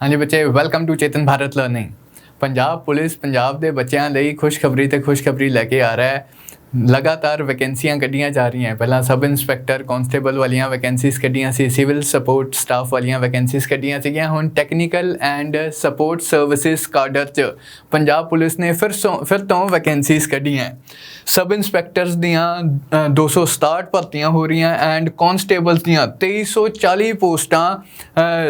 हाँ जी बच्चे, welcome to Chetan Bharat learning. Punjab police Punjab के बच्चों ਲਈ खुशखबरी तो खुशखबरी लैके आ रहा है। लगातार वैकेंसियां कढ़ियां जा रही हैं। पहला सब इंस्पैक्टर कॉन्स्टेबल वालियां वैकेंसीज कढ़ियां सी, सिविल सपोर्ट स्टाफ वालियां वैकेंसीज कढ़ियां सीगियां। हुण technical and support services cadre च पंजाब पुलिस ने फिर तो वैकेंसीज कढ़ियां। सब इंस्पैक्टर्स दियां 267 भर्तियां हो रही हैं एंड कॉन्स्टेबल्स दियां 2340 पोस्टां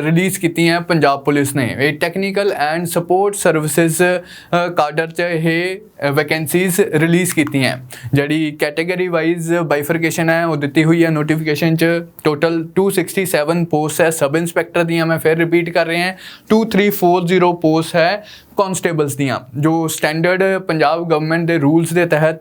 रिलीज़ कीतियां पंजाब पुलिस ने। ये technical and support services cadre च ये वैकेंसीज रिलीज़ कीतियां। जड़ी कैटेगरी वाइज बाइफरकेशन है वो दी हुई है नोटिफिकेशन च। टोटल 267 पोस्ट है सब इंस्पैक्टर दियां, मैं फिर रिपीट कर रहे हैं 2340 पोस्ट है कॉन्स्टेबल्स दियां। जो स्टैंडर्ड पंजाब गवर्नमेंट के रूल्स के तहत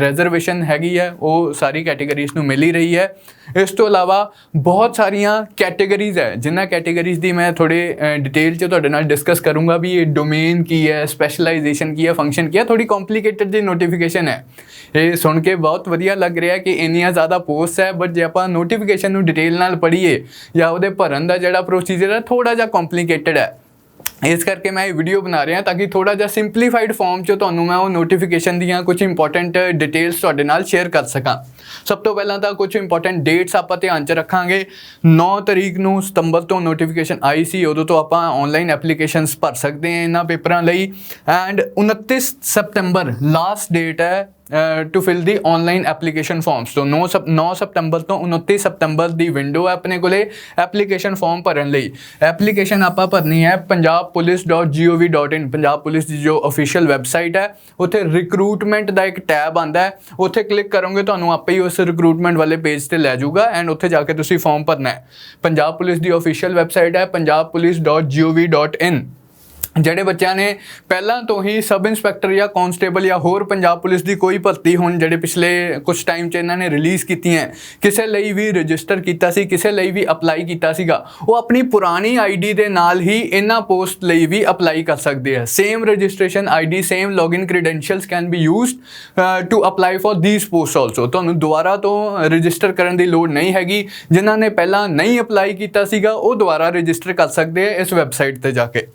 रिजर्वेशन हैगी है वो सारी कैटेगरीज नूं मिल ही रही है। इस तो अलावा बहुत सारिया कैटेगरीज है जिन्होंने कैटेगरीज की मैं थोड़े डिटेल च तुहाडे नाल डिस्कस करूँगा भी ये डोमेन की है, स्पैशलाइजेशन की है, फंक्शन की है। थोड़ी कॉम्प्लीकेटेड जी नोटिफिकेशन है। ये सुन के बहुत वधिया लग रहा है कि इन्नियां ज़्यादा पोस्ट है, बट जे आपां नोटिफिकेशन नूं डिटेल नाल पढ़ीए या उहदे भरन दा जिहड़ा प्रोसीजर है थोड़ा जिहा कॉम्प्लीकेटेड है। इस करके मैं ये वीडियो बना रहा ताकि थोड़ा जा सिंपलीफाइड फॉर्म च तुहानूं मैं वो नोटिफिकेशन दियां कुछ इंपॉर्टेंट डिटेल्स तुहाडे नाल शेयर कर सकां। सब तो पहला तो कुछ इंपॉर्टेंट डेट्स आपां ध्यान च रखांगे। 9 तरीक नूं सितंबर तो नोटिफिकेशन आई सी, उदों तो आपां ऑनलाइन एप्लीकेशनस भर सकते हैं इन्हां पेपरां लई। एंड 29 सितंबर लास्ट डेट है to fill the online application forms. तो 9 सितंबर तो 29 सितंबर की विंडो है अपने को एप्लीकेशन फॉर्म भरन लई। एप्लीकेशन आपां भरनी है punjabpolice.gov.in। पंजाब पुलिस की जो ऑफिशियल वैबसाइट है उत्थे रिक्रूटमेंट का एक टैब आता है, उत्थे क्लिक करोगे तो आपे ही उस रिक्रूटमेंट वाले पेज से लै जाऊगा एंड उत्थे जाके तुसीं फॉर्म भरना है। पंजाब पुलिस की ऑफिशियल वैबसाइट है punjabpolice.gov.in। ਜਿਹੜੇ ਬੱਚਿਆਂ ਨੇ ਪਹਿਲਾਂ ਤੋਂ ਹੀ सब इंस्पैक्टर या कॉन्स्टेबल या होर पंजाब पुलिस की कोई भर्ती ਹੁਣ ਜਿਹੜੇ पिछले कुछ टाइम 'ਚ ਇਹਨਾਂ ਨੇ ਰਿਲੀਜ਼ ਕੀਤੀਆਂ ਕਿਸੇ ਲਈ ਵੀ ਰਜਿਸਟਰ ਕੀਤਾ ਸੀ, ਕਿਸੇ ਲਈ ਵੀ ਅਪਲਾਈ ਕੀਤਾ ਸੀਗਾ, ਉਹ ਆਪਣੀ ਪੁਰਾਣੀ ਆਈਡੀ ਦੇ ਨਾਲ ਹੀ ਇਹਨਾਂ ਪੋਸਟ ਲਈ ਵੀ ਅਪਲਾਈ ਕਰ ਸਕਦੇ ਆ। Same registration ID, same login credentials can be used to apply for these post also. ਤੁਹਾਨੂੰ ਦੁਬਾਰਾ ਤੋਂ ਰਜਿਸਟਰ ਕਰਨ ਦੀ ਲੋੜ ਨਹੀਂ ਹੈਗੀ। ਜਿਨ੍ਹਾਂ ਨੇ ਪਹਿਲਾਂ ਨਹੀਂ ਅਪਲਾਈ ਕੀਤਾ ਸੀਗਾ ਉਹ ਦੁਬਾਰਾ ਰਜਿਸਟਰ ਕਰ ਸਕਦੇ ਆ ਇਸ ਵੈਬਸਾਈਟ ਤੇ ਜਾ ਕੇ।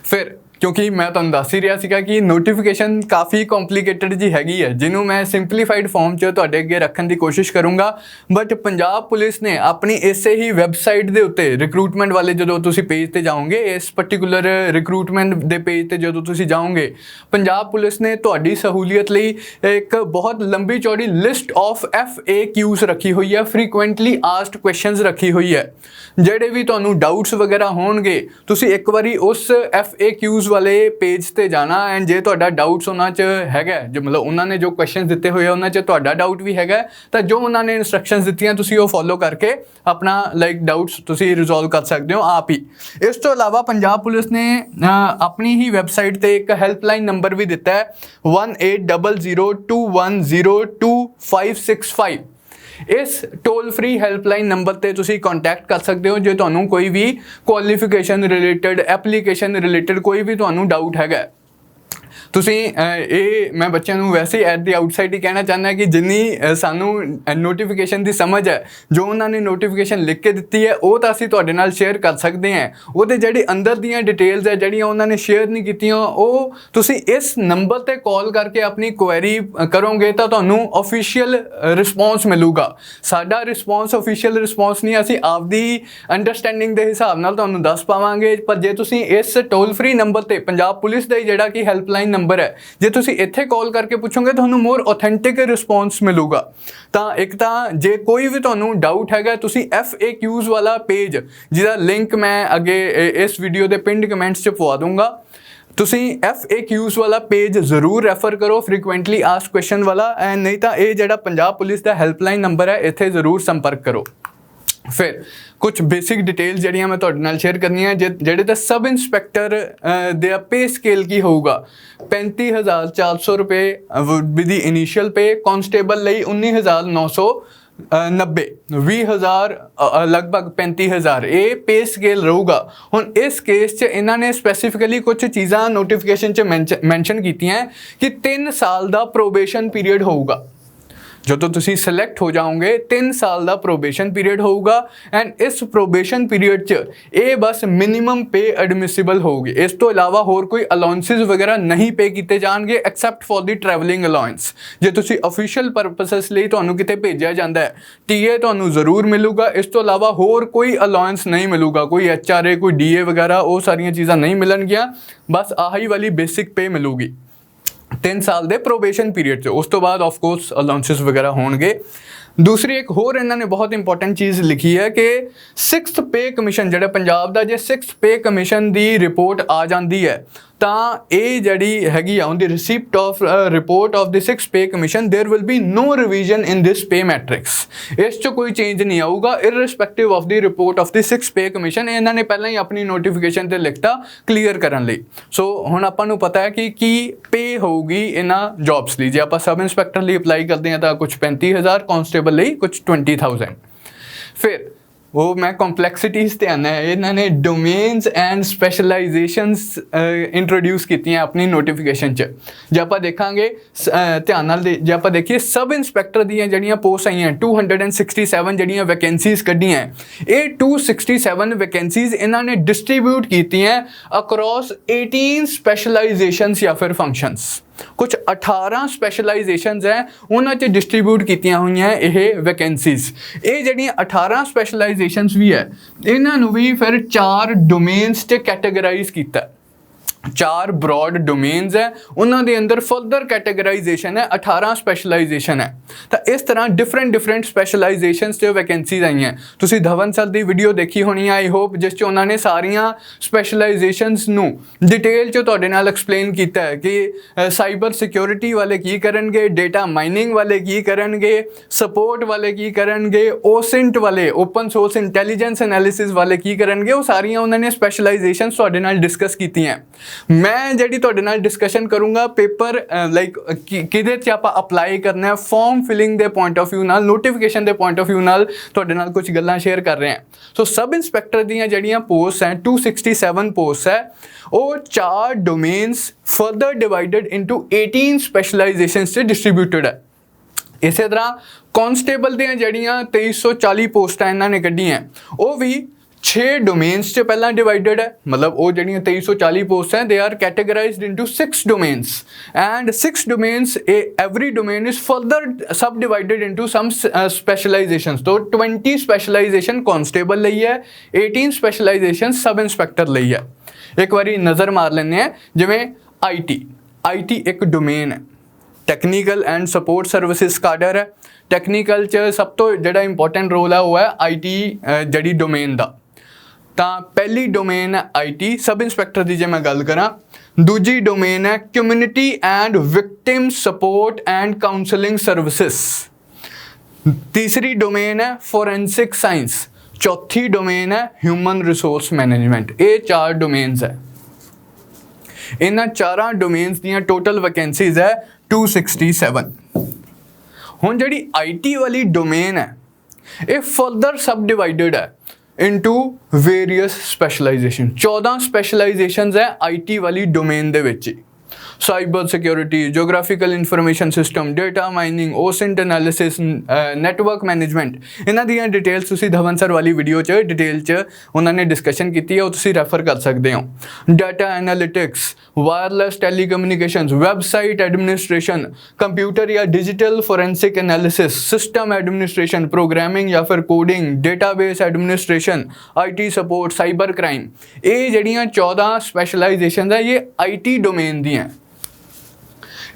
फिर क्योंकि मैं तुहानूं दस ही रहा सीगा कि नोटिफिकेशन काफ़ी कॉम्प्लीकेटेड जी हैगी है जिन्हों मैं सिंपलीफाइड फॉर्म च तुहाडे अगे रखने की कोशिश करूँगा। बट पंजाब पुलिस ने अपनी इसे ही वैबसाइट के उत्ते रिक्रूटमेंट वाले जो तुसीं पेज ते जाओगे, इस पर्टिकुलर रिक्रूटमेंट के पेज ते जो तुसीं जाओगे, पंजाब पुलिस ने तुहाडी सहूलियत लई एक बहुत लंबी चौड़ी लिस्ट ऑफ FAQs रखी हुई है, फ्रीकुएंटली आस्क्ड क्वेश्चनस रखी हुई है। ਜਿਹੜੇ भी तुहानूं डाउट्स वगैरह होणगे तुसीं एक बारी उस FAQs वाले पेज ते जाना एंड जे तुहाडा डाउट्स उन्हां च हैगा, जो मतलब उन्होंने जो क्वेश्चन दिते हुए उन्हां च तुहाडा डाउट भी हैगा तो जो उन्होंने इंस्ट्रक्शंस दित्तियां तुसीं वो फॉलो करके अपना डाउट्स तुसीं रिजॉल्व कर सकते हो आप ही। इस तो इलावा पंजाब पुलिस ने अपनी ही वैबसाइट ते एक हैल्पलाइन नंबर भी दिता है 180021022565। इस टोल फ्री हैल्पलाइन नंबर पर तुसीं कॉन्टैक्ट कर सकते हो जो तुहानूं कोई भी क्वालिफिकेशन रिलेटेड, एप्लीकेशन रिलेटेड कोई भी तुहानूं डाउट हैगा। ਤੁਸੀਂ ਇਹ ਮੈਂ ਬੱਚਿਆਂ ਨੂੰ ਵੈਸੇ ਐਟ ਦੀ ਆਊਟਸਾਈਡ ਹੀ ਕਹਿਣਾ ਚਾਹੁੰਦਾ ਕਿ ਜਿੰਨੀ ਸਾਨੂੰ ਨੋਟੀਫਿਕੇਸ਼ਨ ਦੀ ਸਮਝ ਹੈ, ਜੋ ਉਹਨਾਂ ਨੇ ਨੋਟੀਫਿਕੇਸ਼ਨ ਲਿਖ ਕੇ ਦਿੱਤੀ ਹੈ ਉਹ ਤਾਂ ਅਸੀਂ ਤੁਹਾਡੇ ਨਾਲ ਸ਼ੇਅਰ ਕਰ ਸਕਦੇ ਹਾਂ। ਉਹਦੇ ਜਿਹੜੇ ਅੰਦਰ ਦੀਆਂ ਡਿਟੇਲਸ ਹੈ ਜਿਹੜੀਆਂ ਉਹਨਾਂ ਨੇ ਸ਼ੇਅਰ ਨਹੀਂ ਕੀਤੀਆਂ ਉਹ ਤੁਸੀਂ ਇਸ ਨੰਬਰ 'ਤੇ ਕਾਲ ਕਰਕੇ ਆਪਣੀ ਕੁਐਰੀ ਕਰੋਗੇ ਤਾਂ ਤੁਹਾਨੂੰ ਆਫੀਸ਼ੀਅਲ ਰਿਸਪੌਂਸ ਮਿਲੂਗਾ। ਸਾਡਾ ਰਿਸਪੌਂਸ ਆਫੀਸ਼ੀਅਲ ਰਿਸਪੌਂਸ ਨਹੀਂ, ਅਸੀਂ ਆਪਦੀ ਅੰਡਰਸਟੈਂਡਿੰਗ ਦੇ ਹਿਸਾਬ ਨਾਲ ਤੁਹਾਨੂੰ ਦੱਸ ਪਾਵਾਂਗੇ। ਪਰ ਜੇ ਤੁਸੀਂ ਇਸ ਟੋਲ ਫਰੀ ਨੰਬਰ 'ਤੇ ਪੰਜਾਬ ਪੁਲਿਸ ਦਾ ਜਿਹੜਾ ਕਿ ਹੈਲਪਲਾइन नंबर है, जे तुसी इत्थे कॉल करके पूछोगे तो मोर ऑथेंटिक रिस्पॉन्स मिलूगा। तो एक तो जे कोई भी तुहानूं डाउट हैगा तुसी FAQs वाला पेज जिसका लिंक मैं अगे इस वीडियो के पिंड कमेंट्स च पवा दूंगा, तुसी FAQs वाला पेज जरूर रैफर करो, फ्रीकुएंटली आस्क्ड क्वेश्चन वाला। एंड नहीं तो ये जिहड़ा पंजाब पुलिस का हैल्पलाइन नंबर है इत्थे जरूर संपर्क करो। फिर कुछ बेसिक डिटेल्स जड़ियाँ मैं तुहाडे नाल शेयर करनी है। जेडे तो सब इंस्पैक्टर दे पे स्केल की होगा 35,400 रुपये विद दी इनीशियल पे। कॉन्स्टेबल लई 19,990, 20,000 लगभग 35,000 ये पे स्केल रहूगा। हुण इस केस च इन्होंने स्पैसीफिकली कुछ चीज़ां नोटिफिकेशन च मैंशन कीतियां कि 3 साल का प्रोबेशन पीरीयड होगा। ਜਦੋਂ ਤੁਸੀਂ ਸਿਲੈਕਟ ਹੋ ਜਾਓਗੇ 3 ਸਾਲ ਦਾ ਪ੍ਰੋਬੇਸ਼ਨ ਪੀਰੀਅਡ ਹੋਊਗਾ ਐਂਡ ਇਸ ਪ੍ਰੋਬੇਸ਼ਨ ਪੀਰੀਅਡ 'ਚ ਇਹ ਬਸ ਮਿਨੀਮਮ ਪੇ ਐਡਮਿਸਿਬਲ ਹੋਊਗੀ। ਇਸ ਤੋਂ ਇਲਾਵਾ ਹੋਰ ਕੋਈ ਅਲਾउਂਸਿਸ ਵਗੈਰਾ ਨਹੀਂ ਪੇ ਕੀਤੇ ਜਾਣਗੇ ਐਕਸੈਪਟ ਫॉर ਦੀ ਟਰੈਵਲਿੰਗ ਅਲਾउंस। ਜੇ ਤੁਸੀਂ ਅਫੀਸ਼ੀਅਲ ਪਰਪਸਸ ਲਈ ਤੁਹਾਨੂੰ ਕਿਤੇ ਭੇਜਿਆ ਜਾਂਦਾ ਹੈ ਟੀਏ ਤੁਹਾਨੂੰ ਜ਼ਰੂਰ ਮਿਲੂਗਾ, ਇਸ ਤੋਂ ਇਲਾਵਾ ਹੋਰ ਕੋਈ ਅਲਾउंस ਨਹੀਂ ਮਿਲੂਗਾ, ਕੋਈ HRA ਕੋਈ DA ਵਗੈਰਾ ਉਹ ਸਾਰੀਆਂ ਚੀਜ਼ਾਂ ਨਹੀਂ ਮਿਲਣਗੀਆਂ, ਬਸ ਆਹੀ ਵਾਲੀ ਬੇਸਿਕ ਪੇ ਮਿਲੂਗੀ 3 ਸਾਲ ਦੇ ਪ੍ਰੋਬੇਸ਼ਨ ਪੀਰੀਅਡ 'ਚ। ਉਸ ਤੋਂ ਬਾਅਦ ਆਫ ਕੋਰਸ ਅਲਾउंसेस ਵਗੈਰਾ ਹੋਣਗੇ। दूसरी एक होर इन्होंने बहुत इंपॉर्टेंट चीज़ लिखी है कि 6th पे कमीशन जो पंजाब का जे 6th पे कमीशन की रिपोर्ट आ जाती है तो ये जी हैगी on the receipt of report of the 6th pay commission there will be no revision in this pay matrix. इस कोई चेंज नहीं आऊगा irrespective of the report of the 6th pay commission. इन्होंने पहले ही अपनी नोटिफिकेशन से लिखता क्लीयर करने। सो हुण आपां नूं पता है कि पे होगी इन्हां जॉब्स लई। जे आपां सब इंस्पैक्टर लई अपलाई करते हैं तो कुछ 35,000, कांस्टेबल लई कुछ 20,000। फिर वो मैं कॉम्पलैक्सिटीज़ ते आना है, इन्होंने डोमेन्स एंड स्पैशलाइजेशनस इंट्रोड्यूस की अपनी नोटिफिकेशन च। जे आप देखांगे ध्यान नाल जे आप देखिए सब इंस्पैक्टर दी जड़ियाँ पोस्ट आई हैं 267 जड़ियाँ वैकेंसीज कढ़ियाँ हैं। ये 267 वैकेंसीज इन्होंने डिस्ट्रीब्यूट की हैं अक्रॉस 18 स्पैशलाइजेशनस या फिर फंक्शनस। कुछ 18 स्पैशलाइजेशनस हैं उन्होंने डिस्ट्रीब्यूट कीतियां हुई हैं ये वैकेंसीज। ये जड़ियाँ 18 स्पैशलाइजेशनस भी है इन्हों भी फिर 4 डोमेन्स च कैटेगराइज किया। 4 ब्रॉड डोमेन्स है उन्होंने अंदर फर्दर कैटेगराइजेशन है 18 स्पैशलाइजेशन है। तो इस तरह डिफरेंट स्पैशलाइजेशनस जो वैकेंसीज आई हैं तुसी धवन सर की वीडियो देखी होनी आई होप जिस उन्होंने सारिया स्पैशलाइजेशनस नू डिटेल च तुहाडे नाल एक्सप्लेन किया है कि साइबर सिक्योरिटी वाले की करनगे, डेटा माइनिंग वाले की करनगे, सपोर्ट वाले की करनगे, ओसेंट वाले ओपन सोर्स इंटैलीजेंस एनालिसिस वाले की करनगे। वो सारिया उन्होंने स्पैशलाइजेशनस तुहाडे नाल डिस्कस की हैं। मैं जी तुहाडे नाल डिस्कशन करूँगा पेपर लाइक किहदे च आपां अप्लाई करना है फॉर्म फिलिंग के पॉइंट ऑफ व्यू नाल, नोटिफिकेशन के पॉइंट ऑफ व्यू नाल तुहाडे नाल कुछ गल्लां शेयर कर रहे हैं। सो सब इंस्पैक्टर दीयां जड़ियां पोस्ट हैं 267 पोस्ट है वो 4 डोमेन्स फर्दर डिवाइडेड इंटू 18 स्पैशलाइजेशन से डिस्ट्रीब्यूटेड है। इस तरह कांस्टेबल दीयां जड़ियां 2340 पोस्टां इन्होंने कढ़ियां वो भी 6 डोमेन्स च पहला डिवाइडेड है। मतलब वो जड़ियाँ 2340 पोस्ट हैं they are categorized into 6 domains and 6 domains every domain is further subdivided into some specializations. तो 20 स्पैशलाइजेशन कांस्टेबल लई है, 18 स्पैशलाइजेशन सब इंस्पैक्टर लई है। एक बारी नज़र मार लेने हैं जिवें IT एक डोमेन है, technical and support services cadre है। टैक्नीकल च सब तो जिहड़ा इंपॉर्टेंट रोल है वो है IT जड़ी डोमेन का। तो पहली डोमेन है IT सब इंस्पैक्टर की जे मैं गल करा। दूजी डोमेन है community and victim support and counselling services. तीसरी डोमेन है फोरेंसिक साइंस। चौथी डोमेन है ह्यूमन रिसोर्स मैनेजमेंट। ये 4 डोमेन्स है। इन्हां 4 डोमेन्स दियां टोटल वैकेंसीज है 267। हुण जिहड़ी IT वाली डोमेन है ये फर्दर सब डिवाइडेड है इनटू वेरियस स्पैशलाइजेशन। 14 स्पैशलाइजेशंस है IT वाली डोमेन दे विच। Cyber security, geographical information system, data mining, OSINT analysis, network management. इन्हां दियां डिटेल्स तुसीं धवन सर वाली वीडियो च डिटेल च उन्होंने डिस्कशन की है, वो तुसीं रैफर कर सकते हो। Data analytics, wireless telecommunications, website administration, computer या digital forensic analysis, system administration, programming या फिर coding, database administration, IT support, cyber crime. ये जड़ियाँ 14 स्पैशलाइजेशन है ये IT डोमेन दी हैं।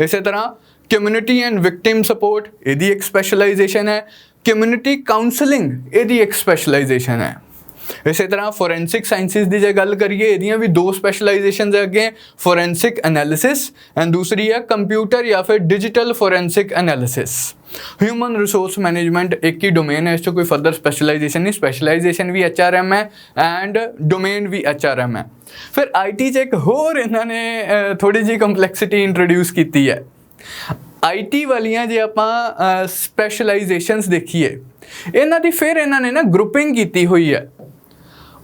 इस तरह कम्यूनिटी एंड विक्टिम सपोर्ट यदि एक स्पैशलाइजेशन है। कम्यूनिटी काउंसलिंग यदि एक स्पैशलाइजेशन है। इस तरह फोरेंसिक साइंसिस की जो गल करिए यदियाँ भी 2 स्पैशलाइजेशन है अगे, फोरेंसिक एनालिसिस एंड दूसरी है कंप्यूटर या फिर digital forensic analysis. Human resource management एक ही डोमेन है, इससे कोई फर्दर स्पैशलाइजेशन नहीं। स्पैशलाइजेशन भी HRM है एंड डोमेन भी HRM है। फिर IT च एक होर इन्होंने थोड़ी जी कंपलैक्सिटी इंट्रोड्यूस की है। IT वालियाँ जे आपां स्पैशलाइजेशनस देखिए इन्हां दी फिर इन्होंने ना ग्रुपिंग की हुई है।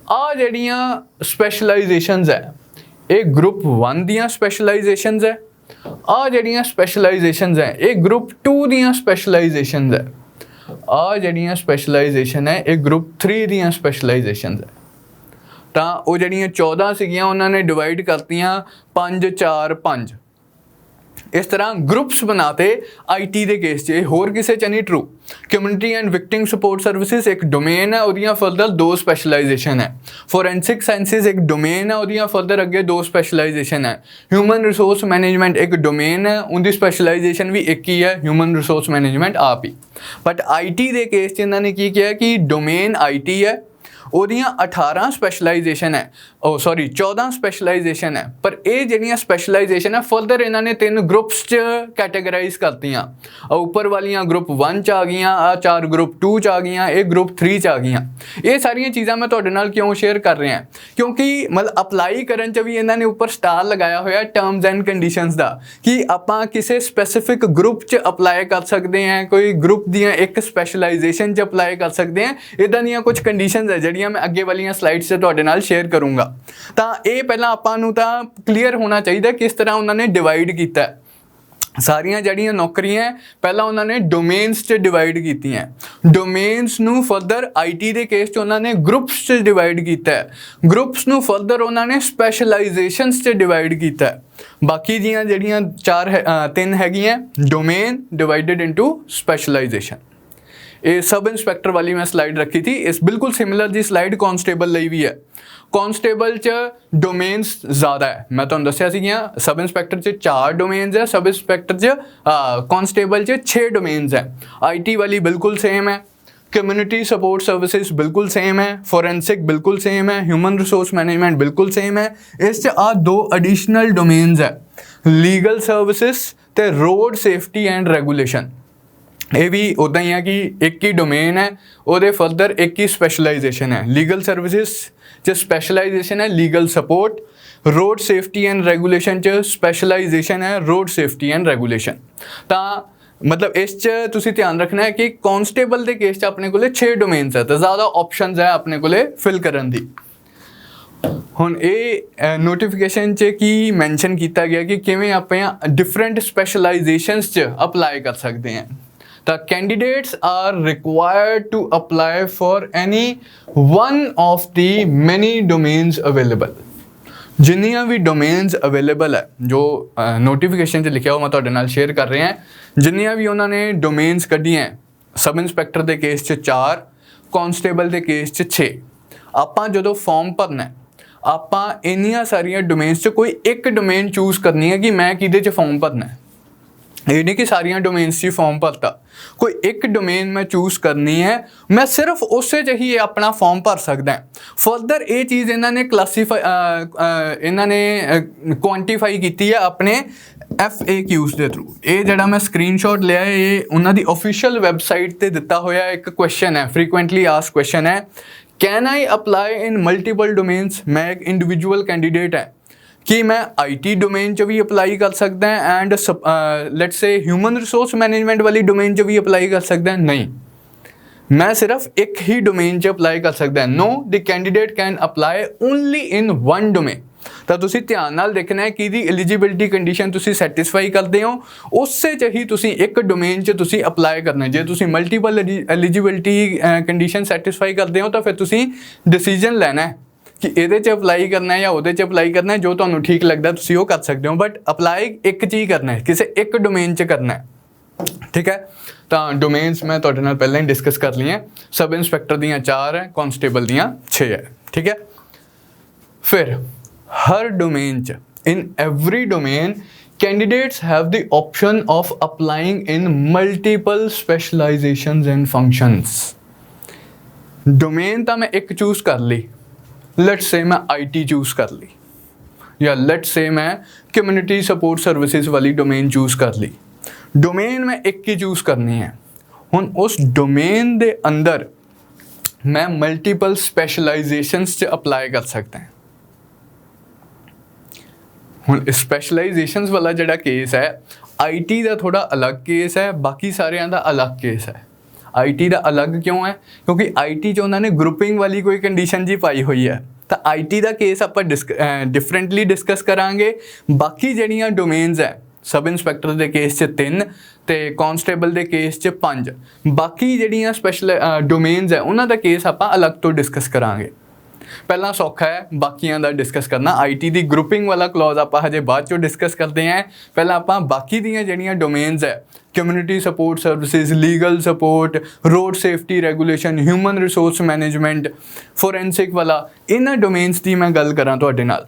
आ जड़ियाँ स्पैशलाइजेशनस है ये ग्रुप 1 दियाँ स्पैशलाइजेशनस है ਆ ਜਿਹੜੀਆਂ ਸਪੈਸ਼ਲਾਈਜੇਸ਼ਨਸ ਹੈ ਇਹ ਗਰੁੱਪ 2 ਦੀਆਂ ਸਪੈਸ਼ਲਾਈਜੇਸ਼ਨਸ ਹੈ। ਆ ਜਿਹੜੀਆਂ ਸਪੈਸ਼ਲਾਈਜੇਸ਼ਨ ਹੈ ਇਹ ਗਰੁੱਪ 3 ਦੀਆਂ ਸਪੈਸ਼ਲਾਈਜੇਸ਼ਨਸ ਹੈ। ਤਾਂ ਉਹ ਜਿਹੜੀਆਂ 14 ਸੀਗੀਆਂ ਉਹਨਾਂ ਨੇ ਡਿਵਾਈਡ ਕਰਤੀਆਂ 5 4 5 इस तरह ग्रुप्स बनाते IT ਦੇ ਕੇਸ 'ਚ ਹੋਰ ਕਿਸੇ 'ਚ ਨਹੀਂ true. Community and victim support services ਇੱਕ ਡੋਮੇਨ ਹੈ, ਉਹਦੀਆਂ ਫਰਦਰ 2 ਸਪੈਸ਼ਲਾਈਜੇਸ਼ਨ ਹੈ। ਫੋਰੈਂਸਿਕ ਸਾਇੰਸਿਸ ਇੱਕ ਡੋਮੇਨ ਹੈ, ਉਹਦੀਆਂ ਫਰਦਰ ਅੱਗੇ 2 ਸਪੈਸ਼ਲਾਈਜੇਸ਼ਨ ਹੈ। ਹਿਊਮਨ ਰਿਸੋਰਸ ਮੈਨੇਜਮੈਂਟ ਇੱਕ ਡੋਮੇਨ ਹੈ, ਉਹਦੀ ਸਪੈਸ਼ਲਾਈਜੇਸ਼ਨ ਵੀ ਇੱਕ ਹੀ ਹੈ, ਹਿਊਮਨ ਰਿਸੋਰਸ ਮੈਨੇਜਮੈਂਟ ਆਪ ਹੀ। ਬਟ IT ਦੇ ਕੇਸ 'ਚ ਇਹਨਾਂ ਨੇ ਕੀ ਕਿਹਾ ਕਿ ਡੋਮੇਨ IT ਹੈ, ਉਹਦੀਆਂ 18 ਸਪੈਸ਼ਲਾਈਜੇਸ਼ਨ ਹੈ, 14 ਸਪੈਸ਼ਲਾਈਜੇਸ਼ਨ ਹੈ। ਪਰ ਇਹ ਜਿਹੜੀਆਂ ਸਪੈਸ਼ਲਾਈਜੇਸ਼ਨ ਹੈ ਫਰਦਰ ਇਹਨਾਂ ਨੇ 3 ਗਰੁੱਪਸ 'ਚ ਕੈਟੇਗਰਾਈਜ਼ ਕਰਤੀਆਂ। ਉੱਪਰ ਵਾਲੀਆਂ ਗਰੁੱਪ 1 'ਚ ਆ ਗਈਆਂ, ਆ 4 ਗਰੁੱਪ 2 'ਚ ਆ ਗਈਆਂ, ਇਹ ਗਰੁੱਪ 3 'ਚ ਆ ਗਈਆਂ। ਇਹ ਸਾਰੀਆਂ ਚੀਜ਼ਾਂ ਮੈਂ ਤੁਹਾਡੇ ਨਾਲ ਕਿਉਂ ਸ਼ੇਅਰ ਕਰ ਰਿਹਾ ਕਿਉਂਕਿ ਮਤਲਬ ਅਪਲਾਈ ਕਰਨ 'ਚ ਵੀ ਇਹਨਾਂ ਨੇ ਉੱਪਰ ਸਟਾਰ ਲਗਾਇਆ ਹੋਇਆ ਟਰਮਸ ਐਂਡ ਕੰਡੀਸ਼ਨਸ ਦਾ ਕਿ ਆਪਾਂ ਕਿਸੇ ਸਪੈਸੀਫਿਕ ਗਰੁੱਪ 'ਚ ਅਪਲਾਈ ਕਰ ਸਕਦੇ ਹਾਂ, ਕੋਈ ਗਰੁੱਪ ਦੀਆਂ ਇੱਕ ਸਪੈਸ਼ਲਾਈਜੇਸ਼ਨ 'ਚ ਅਪਲਾਈ ਕਰ ਸਕਦੇ ਹਾਂ। ਇੱਦਾਂ ਦੀਆਂ ਕੁਝ ਕੰਡੀਸ਼ਨਸ ਹੈ ਜਿਹੜੀਆਂ ਮੈਂ ਅੱਗੇ ਵਾਲੀਆਂ ਸਲਾਈਡਸ 'ਚ ਤੁਹਾਡੇ ਨਾਲ ਸ਼ੇਅਰ ਕਰੂੰਗਾ। ਤਾਂ ਇਹ ਪਹਿਲਾਂ ਆਪਾਂ ਨੂੰ ਤਾਂ ਕਲੀਅਰ ਹੋਣਾ ਚਾਹੀਦਾ ਕਿਸ ਤਰ੍ਹਾਂ ਉਹਨਾਂ ਨੇ ਡਿਵਾਈਡ ਕੀਤਾ। ਸਾਰੀਆਂ ਜਿਹੜੀਆਂ ਨੌਕਰੀਆਂ ਪਹਿਲਾਂ ਉਹਨਾਂ ਨੇ ਡੋਮੇਨਸ 'ਚ ਡਿਵਾਈਡ ਕੀਤੀਆਂ। ਡੋਮੇਨਸ ਨੂੰ ਫਰਦਰ IT ਦੇ ਕੇਸ 'ਚ ਉਹਨਾਂ ਨੇ ਗਰੁੱਪਸ 'ਚ ਡਿਵਾਈਡ ਕੀਤਾ। ਗਰੁੱਪਸ ਨੂੰ ਫਰਦਰ ਉਹਨਾਂ ਨੇ ਸਪੈਸ਼ਲਾਈਜੇਸ਼ਨਸ 'ਚ ਡਿਵਾਈਡ ਕੀਤਾ। ਬਾਕੀ ਦੀਆਂ ਜਿਹੜੀਆਂ 3 ਹੈਗੀਆਂ ਡੋਮੇਨ ਡਿਵਾਈਡਡ ਇਨਟੂ ਸਪੈਸ਼ਲਾਈਜੇਸ਼ਨ। ਇਹ ਸਬ ਇੰਸਪੈਕਟਰ ਵਾਲੀ ਮੈਂ ਸਲਾਈਡ ਰੱਖੀ थी। ਇਸ ਬਿਲਕੁਲ ਸਿਮਿਲਰ ਜੀ ਸਲਾਈਡ ਕਾਂਸਟੇਬਲ ਲਈ ਵੀ ਹੈ। ਕਾਂਸਟੇਬਲ 'ਚ ਡੋਮੇਨਸ ਜ਼ਿਆਦਾ ਹੈ, ਮੈਂ ਤੁਹਾਨੂੰ ਦੱਸਿਆ ਸੀਗੀਆਂ। ਸਬ ਇੰਸਪੈਕਟਰ 'ਚ 4 ਡੋਮੇਨਸ ਹੈ, ਸਬ ਇੰਸਪੈਕਟਰ 'ਚ ਕਾਂਸਟੇਬਲ 'ਚ 6 ਡੋਮੇਨਸ ਹੈ। IT ਵਾਲੀ ਬਿਲਕੁਲ ਸੇਮ ਹੈ, ਕਮਿਊਨਿਟੀ ਸਪੋਰਟ ਸਰਵਿਸਿਜ਼ ਬਿਲकुल सेम है, ਫੋਰੈਂਸਿਕ ਬਿਲकुल सेम है, ਹਿਊਮਨ ਰਿਸੋਰਸ ਮੈਨੇਜਮੈਂਟ ਬਿਲकुल सेम है। ਇਸ 'ਚ ਆ 2 ਐਡੀਸ਼ਨਲ ਡੋਮੇਨਸ ਹੈ, ਲੀਗਲ ਸਰਵਿਸਿਜ਼ ਤੇ ਰੋਡ ਸੇਫਟੀ ਐਂਡ ਰੈਗੂਲੇਸ਼ਨ। ਇਹ ਵੀ ਉੱਦਾਂ ਹੀ ਹੈ ਕਿ ਇੱਕ ਹੀ ਡੋਮੇਨ ਹੈ, ਉਹਦੇ ਫਰਦਰ ਇੱਕ ਹੀ ਸਪੈਸ਼ਲਾਈਜੇਸ਼ਨ ਹੈ। ਲੀਗਲ ਸਰਵਿਸਿਜ਼ 'ਚ ਸਪੈਸ਼ਲਾਈਜੇਸ਼ਨ ਹੈ legal support, road safety and regulation 'ਚ ਸਪੈਸ਼ਲਾਈਜੇਸ਼ਨ ਹੈ ਰੋਡ ਸੇਫਟੀ ਐਂਡ ਰੈਗੂਲੇਸ਼ਨ। ਤਾਂ मतलब इस तुसी ध्यान रखना है कि कांस्टेबल के केस च अपने कोले 6 डोमेन्स है तो ज़्यादा ऑप्शंस है अपने कोले फिल करन दी। हुण ये नोटिफिकेशन च की मैंशन किया गया कि किवें आपां डिफरेंट स्पैशलाइजेशनस च अप्लाई कर सकते हैं। तो candidates are required to apply for any one of the many domains available. जिन्नियां भी डोमेन्स अवेलेबल है जो नोटिफिकेशन च लिखा मैं तुहाडे नाल शेयर कर रहे हैं। जिन्नियां भी उन्होंने डोमेन्स कढ़ियां सब इंस्पैक्टर के केस च 4, कांस्टेबल के केस च 6। आपां जदों फॉर्म भरना आपां इन्नियां सारियां डोमेन्स च कोई एक डोमेन चूज करनी है कि मैं किहदे च फॉर्म भरना है। ये नहीं कि सारियां डोमेन्स च फॉर्म भरता, कोई एक डोमेन मैं चूज करनी है, मैं सिर्फ उस ही अपना फॉर्म भर सकदा। फर्दर ये चीज़ इन्होंने इन्होंने क्वांटिफाई की है अपने FAQs के थ्रू। ये जड़ा मैं स्क्रीनशॉट लिया है ये उन्होंने ऑफिशियल वैबसाइट पर दिता होया एक क्वेश्चन है, फ्रीकुएंटली आस्क्ड क्वेश्चन है, can I apply in multiple domains. मैं एक इंडिविजुअल कैंडीडेट है कि मैं IT डोमेन च भी अप्लाई कर सकता है and let's say human resource management वाली डोमेन च भी अप्लाई कर सकता है। नहीं, मैं सिर्फ एक ही डोमेन च अप्लाई कर सकता है। No, the candidate can apply only in one domain. तो तुसी ध्यान नाल देखना है कि दी एलिजिबिलिटी कंडीशन तुसी सैटिस्फाई करते हो उससे च ही तुसी एक डोमेन च तुसी अप्लाई करना है। जे तुसी मल्टीपल एलिजिबिलिटी कंडीशन सैटिस्फाई करते हो तो फिर तुसी डिसीजन लेना है कि ਇਹਦੇ 'ਚ ਅਪਲਾਈ ਕਰਨਾ ਹੈ ਜਾਂ ਉਹਦੇ 'ਚ ਅਪਲਾਈ ਕਰਨਾ ਹੈ। ਜੋ ਤੁਹਾਨੂੰ ਠੀਕ ਲੱਗਦਾ ਤੁਸੀਂ ਉਹ ਕਰ ਸਕਦੇ ਹੋ, ਬਟ ਅਪਲਾਈ ਇੱਕ 'ਚ ਹੀ ਕਰਨਾ ਹੈ, ਕਿਸੇ ਇੱਕ ਡੋਮੇਨ 'ਚ ਕਰਨਾ ਹੈ। ठीक है, तो डोमेन्स मैं तुहाडे नाल पहले ही डिस्कस कर ली हैं। सब इंस्पैक्टर दियाँ 4 है, कांस्टेबल दियाँ 6 है। ठीक है, फिर हर डोमेन च in every domain candidates have the option of applying in multiple specialisations and functions. Domain तो मैं एक चूज कर ली, लेट्स से मैं IT चूज कर ली, या लेट्स से मैं कम्युनिटी सपोर्ट सर्विसेज वाली डोमेन चूज कर ली। डोमेन मैं एक ही चूज करनी है। हुण उस डोमेन दे अंदर मैं मल्टीपल स्पैशलाइजेशंस च अप्लाई कर सकते हैं। हुण स्पैशलाइजेशंस वाला जिहड़ा केस है IT का थोड़ा अलग केस है, बाकी सारियां दा अलग केस है। IT का अलग क्यों है? क्योंकि IT च उन्होंने ग्रुपिंग वाली कोई कंडीशन जी पाई हुई है। तो IT का केस आप डिफरेंटली डिस्कस करांगे। बाकी जड़ियाँ डोमेन्स है सब इंस्पैक्टर के केस च 3 ते कांस्टेबल के केस च 5। बाकी जिहड़ियां स्पैशल डोमेन्स है उन्हां दा केस आपां अलग तो डिस्कस करांगे। पहला सौखा है बाकियां दा डिस्कस करना। IT दी ग्रुपिंग वाला क्लॉज आपां हजे बाद चों डिस्कस करते हैं। पहला आपां बाकी दियां जिहड़ियां डोमेन्स है community support services, legal support, road safety regulation, human resource management, forensic वाला, इन्हां डोमेन्स की मैं गल करां तुहाडे नाल।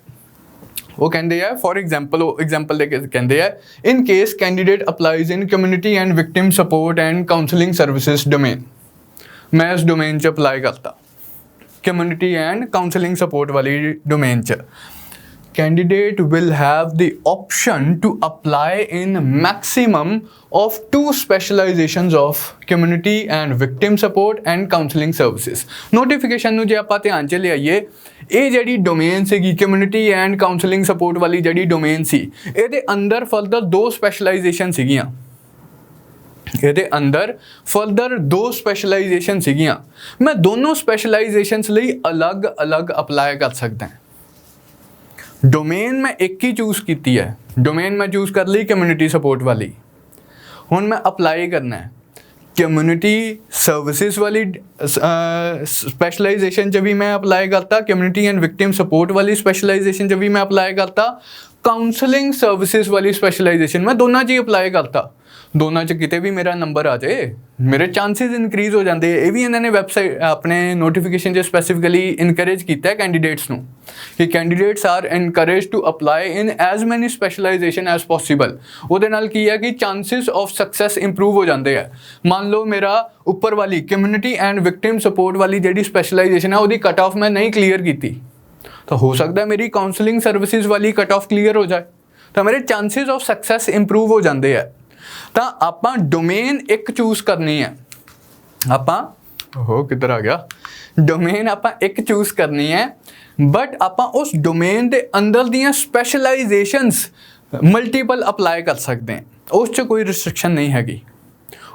वो कहते हैं फॉर एग्जाम्पल दे कहते हैं in case candidate applies in community and victim support and counselling services domain. मैं इस डोमेन च अप्लाई करता कम्यूनिटी एंड काउंसलिंग सपोर्ट वाली डोमेन च। Candidate will have the option to apply in maximum of 2 specializations of community and victim support and counseling services। Notification ਨੂੰ ਜੇ ਆਪਾਂ ਧਿਆਨ ਚ ਲਿਆਈਏ ਇਹ ਜਿਹੜੀ ਡੋਮੇਨ ਸੀਗੀ ਕਮਿਊਨਿਟੀ ਐਂਡ ਕਾਉਂਸਲਿੰਗ ਸਪੋਰਟ ਵਾਲੀ ਜਿਹੜੀ ਡੋਮੇਨ ਸੀ ਇਹਦੇ ਅੰਦਰ ਫਰਦਰ 2 ਸਪੈਸ਼ਲਾਈਜੇਸ਼ਨ ਸੀਗੀਆਂ। ਇਹਦੇ ਅੰਦਰ ਫਰਦਰ 2 ਸਪੈਸ਼ਲਾਈਜੇਸ਼ਨ ਸੀਗੀਆਂ। ਮੈਂ ਦੋਨੋਂ ਸਪੈਸ਼ਲਾਈਜੇਸ਼ਨਸ ਲਈ ਅਲੱਗ ਅਪਲਾਈ ਕਰ ਸਕਦਾ। डोमेन मैं एक ही चूज़ की है, डोमेन मैं चूज़ कर ली कम्यूनिटी सपोर्ट वाली। हुण मैं अप्लाई करना है कम्यूनिटी सर्विसेज वाली स्पैशलाइजेशन च भी मैं अप्लाई करता, कम्यूनिटी एंड विक्टिम सपोर्ट वाली स्पैशलाइजेशन च भी मैं अप्लाई करता, काउंसलिंग सर्विसेज वाली स्पैशलाइजेशन मैं दोनों च ही अप्लाई करता। दोनों च किते भी मेरा नंबर आ जाए मेरे चांसेस इनक्रीज हो जाते हैं। ये भी इन्होंने वैबसाइट अपने नोटिफिकेशन च स्पैसीफिकली इनकरेज किया कैंडीडेट्स नूं कि candidates are encourage to apply in as many specialisation as possible. उहदे नाल की है कि चांसेस ऑफ सक्सैस इंप्रूव हो जाते हैं। मान लो मेरा उपर वाली कम्यूनिटी एंड विक्टिम सपोर्ट वाली जिहड़ी स्पैशलाइजेशन है उहदी कट ऑफ मैं नहीं क्लीयर की तो हो सकता है मेरी काउंसलिंग सर्विसेज वाली कट ऑफ क्लीयर हो जाए तो मेरे चांसेस ऑफ सक्सैस इंप्रूव हो जाते हैं। तो आपां डोमेन एक चूज़ करनी है, आपां हो किधर आ गया, डोमेन आपां एक चूज़ करनी है बट आपां उस डोमेन के अंदर दियां स्पैशलाइजेशनस मल्टीपल अप्लाई कर सकते हैं। उस च कोई रिस्ट्रिक्शन नहीं हैगी।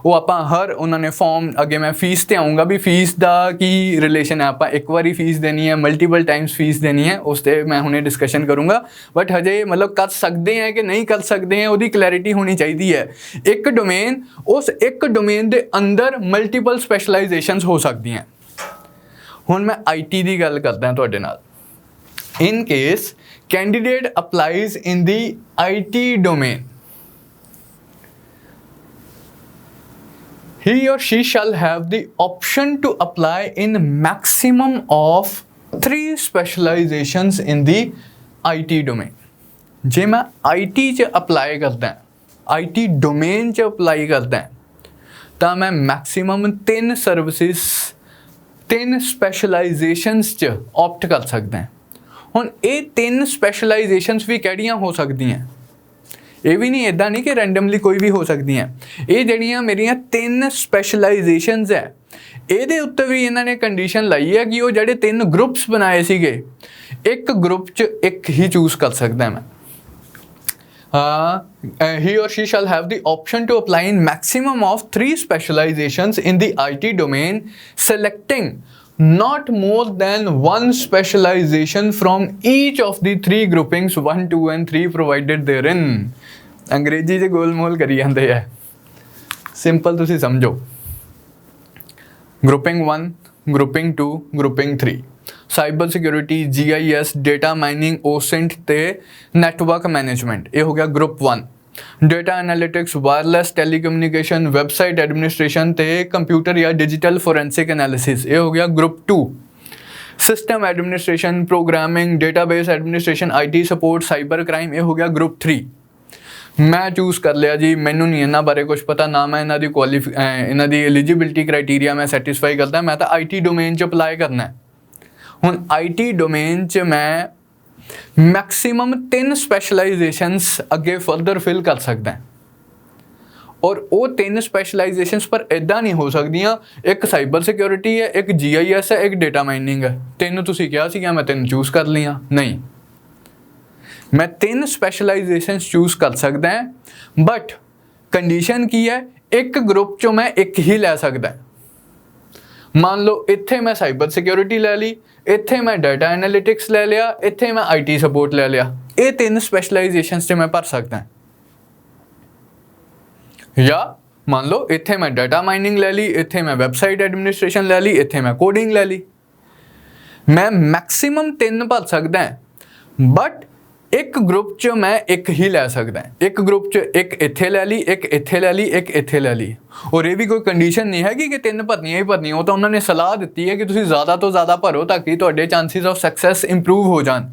वो आपां हर उन्होंने फॉर्म अगे मैं फीस ते आऊँगा भी फीस का की रिलेशन है, आपां एक बारी फीस देनी है मल्टीपल टाइम्स फीस देनी है उस पर मैं हुणे डिस्कशन करूँगा। बट हजे मतलब कर सकते हैं कि नहीं कर सकते हैं उसकी क्लैरिटी होनी चाहिए है। एक डोमेन उस एक डोमेन के अंदर मल्टीपल स्पैशलाइजेशनस हो सकती हैं। हुण मैं IT की गल करदा तुहाडे नाल। In case candidate applies in the IT domain he or she shall have the option to apply in maximum of 3 specializations in the IT domain। जे मैं IT च अप्लाई करदा IT डोमेन च अप्लाई करदा तो मैं मैक्सिमम 3 सर्विसेज 3 स्पैशलाइजेशनस च opt कर सकदा। हुण ये 3 स्पैशलाइजेशनस भी किहड़ियां हो सकदियां, ये भी नहीं इदा नहीं कि रैंडमली कोई भी हो सकती हैं। ये जड़ियाँ मेरिया 3 स्पैशलाइजेशनस है ये उत्ते भी इन्होंने कंडीशन लाई है कि वो जड़े 3 ग्रुप्स बनाए सीगे एक ग्रुप च एक ही चूज़ कर सकता मैं। he or she shall have the option to apply in maximum of 3 specializations in the IT domain selecting not more than 1 specialization from each of the 3 groupings 1, 2 and 3 provided therein। अंग्रेजी से गोलमोल करी जाते हैं, simple तुसी समझो। Grouping 1, grouping 2, grouping 3 cyber security, GIS, data mining, OSINT ते network management, ये हो गया group 1। Data analytics, wireless telecommunication, website administration ते कंप्यूटर या डिजिटल फोरेंसिक एनालिसिस, ये हो गया group 2। System administration, programming, database administration, IT support, cyber crime, ये हो गया ग्रुप 3। मैं चूज़ कर लिया जी, मैनू नहीं इन्होंने बारे कुछ पता ना, मैं इन्हों की इन्हों की एलिजिबिलिटी क्राइटेरिया मैं सैटिस्फाई करता, मैं तो IT डोमेन च अप्लाई करना है। हुण IT डोमेन च मैं मैक्सिमम 3 स्पैशलाइजेशनस अगे फर्दर फिल कर सकता और वो 3 स्पैशलाइजेशनस पर इदा नहीं हो सकदियाँ एक साइबर सिक्योरिटी है, एक GIS है, एक डेटा माइनिंग है। 3 तुसीं कहा सीगा मैं 3 चूज़ कर लिया, नहीं मैं 3 स्पैशलाइजेशनस चूज़ कर सकता है बट कंडीशन की है एक ग्रुप चो मैं एक ही लै सकदा। मान लो इत्थे मैं साइबर सिक्योरिटी ले ली, इत्थे मैं डाटा एनालिटिक्स ले लिया, इत्थे मैं IT सपोर्ट ले लिया, ये 3 स्पैशलाइजेशनस से मैं भर सकता। या मान लो इत्थे मैं डाटा माइनिंग ले ली, इत्थे मैं वैबसाइट एडमिनिस्ट्रेशन ले ली, इत्थे मैं कोडिंग ले ली। मैं मैक्सिमम 3 भर सकदा है, बट एक ग्रुप च मैं एक ही लै सकदा। एक ग्रुप च एक इत्थे ले ली, एक इत्थे ले ली, एक इत्थे ले ली। और ये भी कोई कंडीशन नहीं है कि 3 भरनियां ही भरनियां। वो तो उन्होंने सलाह दी है कि तुसीं ज़्यादा तो ज़्यादा भरो ताकि तुहाडे चांसिस ऑफ सक्सैस इंप्रूव हो जान।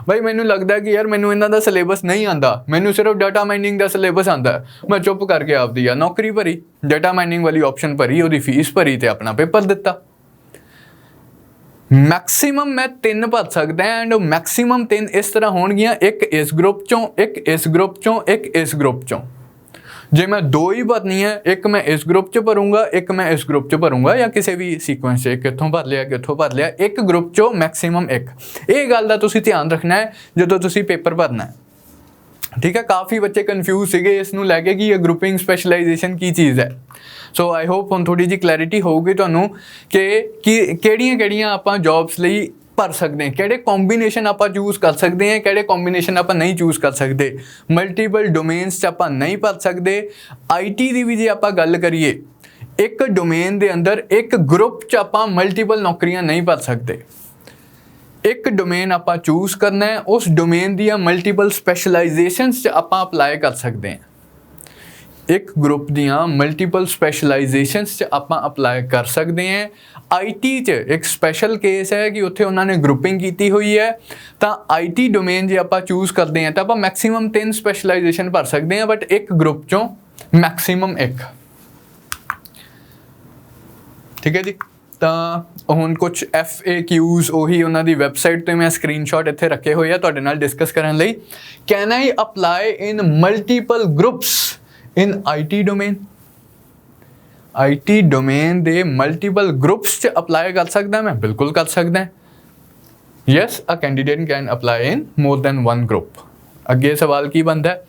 भाई मैनू लगता है कि यार मैनू इन्हां दा सिलेबस नहीं आंदा, मैनू सिर्फ डाटा माइनिंग का सिलेबस आंदा, मैं चुप करके आपदी आ नौकरी भरी, डाटा माइनिंग वाली ऑप्शन भरी, उसदी फीस भरी ते अपना पेपर दिता। मैक्सीमम मैं 3 भर सकदा एंड मैक्सीमम 3 इस तरह होणगियां, एक इस ग्रुप चों, एक इस ग्रुप चों, एक इस ग्रुप चों। जे मैं 2 ही भरनी है, एक मैं इस ग्रुप च भरूंगा, एक मैं इस ग्रुप च भरूंगा, या किसी भी सीक्वेंस एक इत्थों भर लिया, कित्थों भर लिया, एक ग्रुप चों मैक्सीमम एक। ये गल दा तुसीं ध्यान रखना है जदों तुसीं पेपर भरना है। ठीक है, काफ़ी बच्चे कन्फ्यूज सीगे इस नूं लैके कि ये ग्रुपिंग स्पैशलाइजेशन की चीज़ है। सो आई होप हुण थोड़ी जी क्लैरिटी होगी तुहानूं कि किहड़ियां आपां जॉब्स लई भर सकते हैं, किहड़े कॉम्बीनेशन आप चूज़ कर सकते हैं, किहड़े कॉम्बीनेशन आप नहीं चूज़ कर सकते। मल्टीपल डोमेन्स च आप नहीं भर सकते। IT की भी जे आप गल करिए, एक डोमेन के अंदर एक ग्रुप च आप मल्टीपल नौकरियां नहीं भर सकते। एक डोमेन आप चूज़ करना है, उस डोमेन दियां मल्टीपल स्पैशलाइजेशनस आप अप्लाई कर सकते हैं। एक ग्रुप दियां मल्टीपल स्पैशलाइजेशनस आप अप्लाई कर सकते हैं। IT च एक स्पैशल केस है कि उत्थे उन्होंने ग्रुपिंग की हुई है, तो IT डोमेन जो आप चूज़ करते हैं तो आप मैक्सीमम 3 स्पैशलाइजेशन भर सकते हैं, बट एक ग्रुप चों मैक्सीमम 1। ठीक है जी। तो हुण कुछ FAQs ਉਹੀ ਉਹਨਾਂ ਦੀ ਵੈਬਸਾਈਟ ਤੇ ਮੈਂ ਸਕਰੀਨਸ਼ਾਟ ਇੱਥੇ ਰੱਖੇ ਹੋਏ ਆ ਤੁਹਾਡੇ ਨਾਲ ਡਿਸਕਸ ਕਰਨ ਲਈ। Can I apply in multiple groups in IT domain? IT domain ਦੇ ਮਲਟੀਪਲ ਗਰੁੱਪਸ 'ਚ ਅਪਲਾਈ ਕਰ ਸਕਦਾ ਮੈਂ? ਬਿਲਕੁਲ ਕਰ ਸਕਦਾ। Yes, a candidate can apply in more than 1 group. ਅੱਗੇ ਸਵਾਲ ਕੀ ਬਣਦਾ ਹੈ?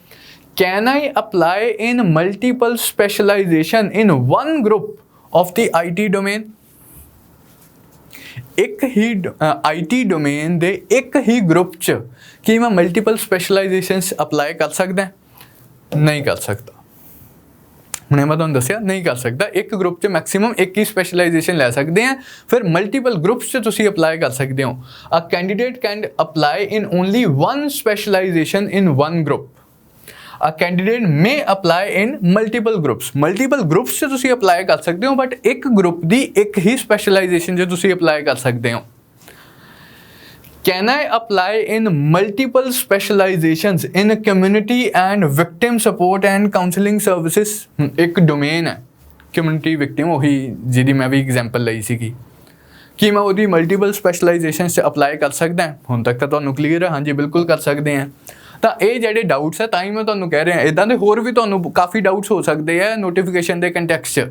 Can I apply in multiple specialization in 1 group of the IT domain? एक ही IT डोमेन दे एक ही ग्रुप च कि मैं मल्टीपल स्पैशलाइजेशंस अप्लाई कर सकदा? नहीं कर सकता। हुणे मैं तुहानूं दस्सिया नहीं कर सकता। एक ग्रुप च मैक्सीमम एक ही स्पैशलाइजेशन लै सकते हैं, फिर मल्टीपल ग्रुप्स च तुसीं अप्लाई कर सकते हो। A candidate can apply in only 1 specialisation in 1 group. A candidate may apply in multiple groups। Multiple groups से तुसी अप्लाई कर सकते हो, बट एक ग्रुप दी एक ही स्पैशलाइजेशन जो तुसी अप्लाई कर सकते हो। Can I apply in multiple specializations in community and victim support and counseling services? एक डोमेन है कम्यूनिटी विक्टिम, वही जिहदी मैं भी एग्जाम्पल लई सीगी कि मैं वो मल्टीपल स्पैशलाइजेशन से अप्लाई कर सकता है। हुण तक तो तुहानूं क्लीयर है? हाँ जी, बिल्कुल कर सकते हैं। तो ये ਜਿਹੜੇ डाउट्स है ਤਾਂ ही मैं ਤੁਹਾਨੂੰ कह रहा इदां ਦੇ ਹੋਰ भी ਤੁਹਾਨੂੰ काफ़ी डाउट्स हो सकते हैं नोटिफिकेशन के कंटैक्स्ट 'ਚ।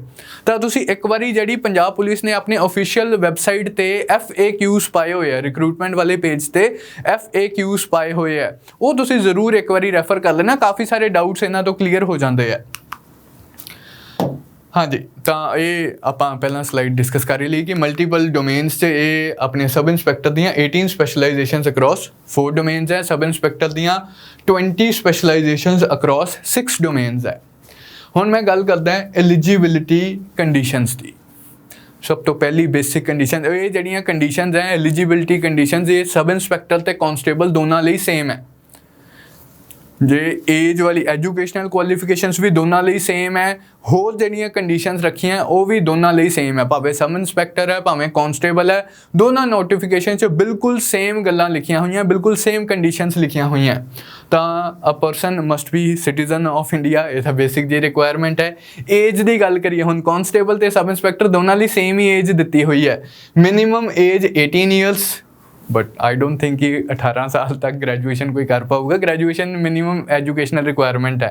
ਤਾਂ ਤੁਸੀਂ ਇੱਕ ਵਾਰੀ ਜਿਹੜੀ ਪੰਜਾਬ ਪੁਲਿਸ ਨੇ ਆਪਣੇ ऑफिशियल ਵੈਬਸਾਈਟ ਤੇ FAQs ਪਾਏ ਹੋਏ ਆ, ਰਿਕਰੂਟਮੈਂਟ ਵਾਲੇ ਪੇਜ ਤੇ FAQs ਪਾਏ ਹੋਏ ਆ, ਉਹ ਤੁਸੀਂ ਜ਼ਰੂਰ ਇੱਕ ਵਾਰੀ ਰੈਫਰ ਕਰ ਲੈਣਾ। ਕਾफ़ी ਸਾਰੇ ਡਾਊਟਸ ਇਹਨਾਂ ਤੋਂ ਕਲੀਅਰ ਹੋ ਜਾਂਦੇ ਆ। हाँ जी, तो ये आप पहला स्लाइड डिस्कस कर ली कि मल्टीपल डोमेन्स से ये अपने सब इंस्पैक्टर दियाँ 18 स्पैशलाइजेशंस अक्रॉस 4 डोमेन्स है। सब इंस्पैक्टर दियाँ 20 स्पैशलाइजेशंस अक्रॉस 6 डोमेन्स है। हुण मैं गल करदा एलिजिबिलिटी कंडीशंस की। सब तो पहली बेसिक कंडीशन, ये जिहड़ियां कंडीशंस हैं एलिजिबिलिटी कंडीशंस, ये सब इंस्पैक्टर ते कांस्टेबल दोनों लिए सेम है। जे एज वाली एजुकेशनल क्वालिफिकेशंस भी दोनों लिए सेम है, होर जिहड़ियां कंडीशंस रखियां वो भी दोनों लिए सेम है। भावें सब इंस्पैक्टर है भावें कांस्टेबल है, दोनों नोटिफिकेशन च बिल्कुल सेम गल्लां लिखियां हुई, बिल्कुल सेम कंडीशंस लिखियां हुई। तो a person must be citizen of India, ये बेसिक जी रिक्वायरमेंट है। एज की गल करिए हुण कांस्टेबल तो सब इंस्पैक्टर दोनों लिए सेम ही एज दी हुई है। Minimum age 18 years, but I don't think कि 18 साल तक ग्रेजुएशन कोई कर पाऊगा। ग्रेजुएशन मिनिमम एजुकेशनल रिक्वायरमेंट है,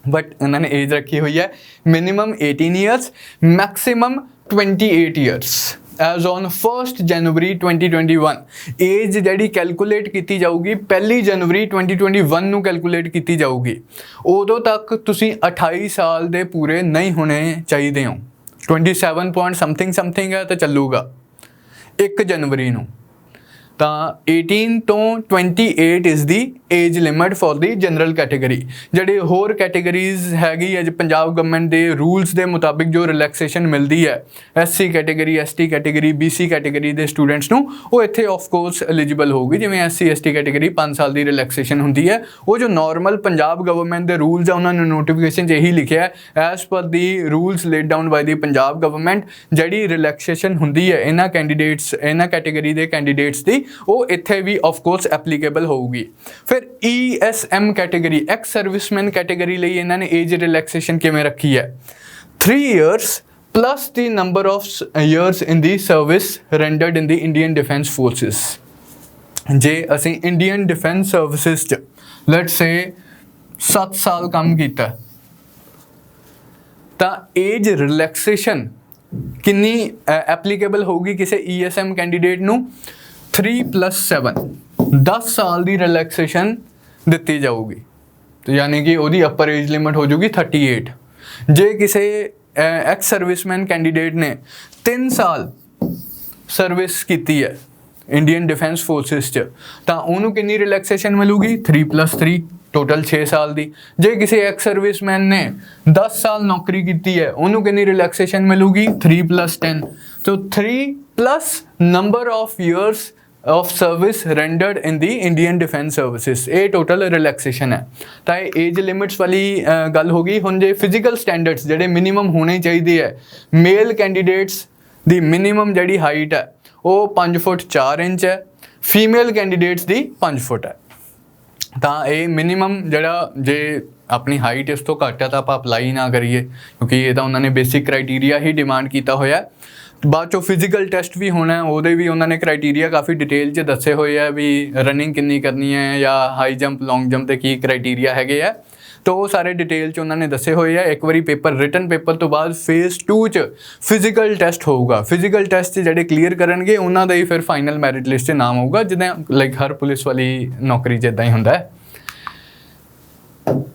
बट उन्होंने एज रखी हुई है minimum 18 years, maximum 28 years age on 1 January 2021। Age जी कैलकुलेट की जाऊगी 1 जनवरी 2021 नूं कैलकुलेट की जाऊगी। उदों तक तुसी 28 साल दे पूरे नहीं होने चाहिए हो। 27 पॉइंट समथिंग है तो चलूगा 1 जनवरी नूं। तो 18 तो 28 is the age limit for the general category. ਜਿਹੜੇ ਹੋਰ ਕੈਟੇਗਰੀਜ਼ ਹੈਗੀ ਹੈ ਪੰਜਾਬ ਗਵਰਨਮੈਂਟ ਦੇ ਰੂਲਸ ਦੇ ਮੁਤਾਬਿਕ ਜੋ ਰਿਲੈਕਸੇਸ਼ਨ ਮਿਲਦੀ ਹੈ SC category, ST category, BC category ਦੇ ਸਟੂਡੈਂਟਸ ਨੂੰ, ਉਹ ਇੱਥੇ ਆਫ ਕੋਰਸ ਐਲੀਜੀਬਲ ਹੋਊਗੀ। ਜਿਵੇਂ SC ST ਕੈਟੇਗਰੀ 5 ਸਾਲ ਦੀ ਰਿਲੈਕਸੇਸ਼ਨ ਹੁੰਦੀ ਹੈ। ਉਹ ਜੋ ਨਾਰਮਲ ਪੰਜਾਬ ਗਵਰਨਮੈਂਟ ਦੇ ਰੂਲਸ ਆ ਉਹਨਾਂ ਨੇ ਨੋਟੀਫਿਕੇਸ਼ਨ 'ਚ ਇਹੀ ਲਿਖਿਆ ਐਜ਼ ਪਰ ਦੀ ਰੂਲਸ ਲੇਡ ਡਾਊਨ ਬਾਈ ਦੀ ਪੰਜਾਬ ਗਵਰਨਮੈਂਟ ਜਿਹੜੀ ਰਿਲੈਕਸੇਸ਼ਨ ਹੁੰਦੀ ਹੈ ਇਹਨਾਂ ਕੈਂਡੀਡੇਟਸ, ਇਹਨਾਂ ਕੈਟੇਗਰੀ ਦੇ ਕੈਂਡੀਡੇਟਸ ਦੀ, ਉਹ ਇੱਥੇ ਵੀ ਆਫ ਕੋਰਸ ਐਪਲੀਕੇਬਲ ਹੋਊਗੀ। ਫਿਰ ESM category, ex serviceman category ਲਈ ਇਹਨਾਂ ਨੇ ਏਜ ਰਿਲੈਕਸੇਸ਼ਨ ਕਿਵੇਂ ਰੱਖੀ ਹੈ? 3 years plus the number of years in the service rendered in the Indian Defence Forces। ਜੇ ਅਸੀਂ ਇੰਡੀਅਨ ਡਿਫੈਂਸ ਸਰਵਿਸਿਜ਼ 'ਚ ਲੈਟਸ ਸੇ 7 ਸਾਲ ਕੰਮ ਕੀਤਾ ਤਾਂ ਏਜ ਰਿਲੈਕਸੇਸ਼ਨ ਕਿੰਨੀ ਐਪਲੀਕੇਬਲ ਹੋਊਗੀ ਕਿਸੇ ESM ਕੈਂਡੀਡੇਟ ਨੂੰ? 3 + 7 10 ਸਾਲ ਦੀ ਰਿਲੈਕਸੇਸ਼ਨ ਦਿੱਤੀ ਜਾਊਗੀ। तो यानी कि ਉਹਦੀ ਅਪਰ ਏਜ ਲਿਮਟ ਹੋ ਜੂਗੀ 38। ਜੇ ਕਿਸੇ ਐਕਸ ਸਰਵਿਸਮੈਨ ਕੈਂਡੀਡੇਟ ਨੇ 3 ਸਾਲ ਸਰਵਿਸ ਕੀਤੀ ਹੈ ਇੰਡੀਅਨ ਡਿਫੈਂਸ ਫੋਰਸਿਸ 'ਚ ਤਾਂ ਉਹਨੂੰ ਕਿੰਨੀ ਰਿਲੈਕਸੇਸ਼ਨ ਮਿਲੂਗੀ? 3 + 3 ਟੋਟਲ 6 ਸਾਲ ਦੀ। ਜੇ ਕਿਸੇ ਐਕਸ ਸਰਵਿਸਮੈਨ ਨੇ 10 ਸਾਲ ਨੌਕਰੀ ਕੀਤੀ ਹੈ ਉਹਨੂੰ ਕਿੰਨੀ ਰਿਲੈਕਸੇਸ਼ਨ ਮਿਲੂਗੀ? 3 + 10। तो 3 + number of years of service rendered in the Indian defence services, ये टोटल रिलैक्सेशन है। तो ये एज लिमिट्स वाली गल हो गई। हुण जे फिजिकल स्टैंडर्ड्स जिहड़े मिनीमम होने चाहिए है, मेल कैंडीडेट्स दी मिनीमम जिहड़ी हाइट है वो 5 फुट 4 इंच है, फीमेल कैंडीडेट्स दी 5 फुट है। तो ये मिनीमम जिहड़ा जे अपनी हाइट इस तो घट है तो आप अप्लाई ना करिए क्योंकि ये तो उन्होंने बेसिक क्राइटेरिया ही डिमांड किया होया। बाद चो फिजिकल टेस्ट भी होना है, वो भी उन्होंने क्राइटेरिया काफ़ी डिटेल च दसे हुए है भी रनिंग कितनी करनी है या हाई जंप लॉन्ग जंप के की क्राइटेरिया है, तो वो सारे डिटेल च उन्होंने दसे हुए है। एक बारी पेपर रिटन पेपर तो बाद फेज़ 2 च फिजिकल टेस्ट होगा। फिजिकल टेस्ट जिहड़े क्लीयर करनगे उन्हां दा ही फिर फाइनल मैरिट लिस्ट च नाम होगा, जिद्दां लाइक हर पुलिस वाली नौकरी च इदां ही हुंदा है।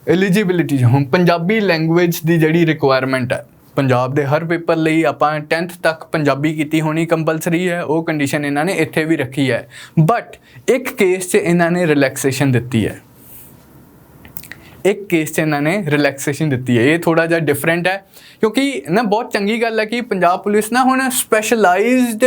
एलिजिबिलिटी हुण पंजाबी लैंगुएज की जिहड़ी रिक्वायरमेंट है, पंजाब के हर पेपर लिए आप 10th तक पंजाबी की होनी कंपलसरी है, वो कंडीशन इन्होंने इत्थे भी रखी है। बट एक केस से इन्होंने रिलैक्सेशन दी है, एक केस से इन्होंने रिलैक्सेशन दी है। ये थोड़ा जा डिफरेंट है क्योंकि ना बहुत चंगी गल है कि पंजाब पुलिस ना हुण स्पैशलाइज्ड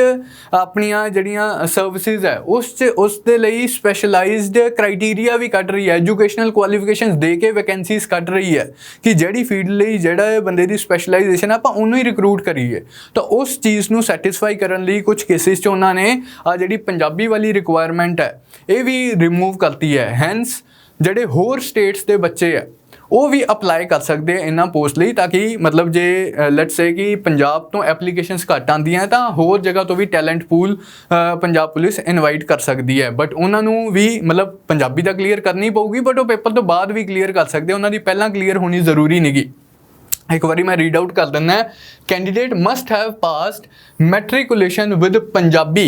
अपनियां जड़ियां सर्विसेज है उस दे लई स्पैशलाइज्ड क्राइटेरिया भी कट रही है, एजुकेशनल क्वालिफिकेशनस दे के वैकेंसीज कट रही है कि जिहड़ी फील्ड लई जिहड़ा बंदे दी स्पैशलाइजेशन आपां उहनूं ही रिक्रूट करिए। तो उस चीज़ नूं सैटिस्फाई करन लई कुछ केसिस च उन्हां ने आ जिहड़ी पंजाबी वाली रिक्वायरमेंट है ये भी रिमूव करती है। हैंस ਜਿਹੜੇ ਹੋਰ ਸਟੇਟਸ ਦੇ ਬੱਚੇ ਆ ਉਹ ਵੀ ਅਪਲਾਈ ਕਰ ਸਕਦੇ ਆ ਇਹਨਾਂ ਪੋਸਟ ਲਈ, ਤਾਂ ਕਿ ਮਤਲਬ ਜੇ ਲੈਟਸ ਸੇ ਕਿ ਪੰਜਾਬ ਤੋਂ ਐਪਲੀਕੇਸ਼ਨਸ ਘੱਟ ਆਉਂਦੀਆਂ ਤਾਂ ਹੋਰ ਜਗ੍ਹਾ ਤੋਂ ਵੀ talent pool Punjab police invite ਕਰ ਸਕਦੀ ਹੈ। ਬਟ ਉਹਨਾਂ ਨੂੰ ਵੀ ਮਤਲਬ ਪੰਜਾਬੀ ਦਾ ਕਲੀਅਰ ਕਰਨੀ ਪਊਗੀ, ਬਟ ਉਹ ਪੇਪਰ ਤੋਂ ਬਾਅਦ ਵੀ ਕਲੀਅਰ ਕਰ ਸਕਦੇ, ਉਹਨਾਂ ਦੀ ਪਹਿਲਾਂ ਕਲੀਅਰ ਹੋਣੀ ਜ਼ਰੂਰੀ ਨਹੀਂਗੀ। एक बारी मैं रीड आउट कर देना है। Candidate must have passed matriculation with Punjabi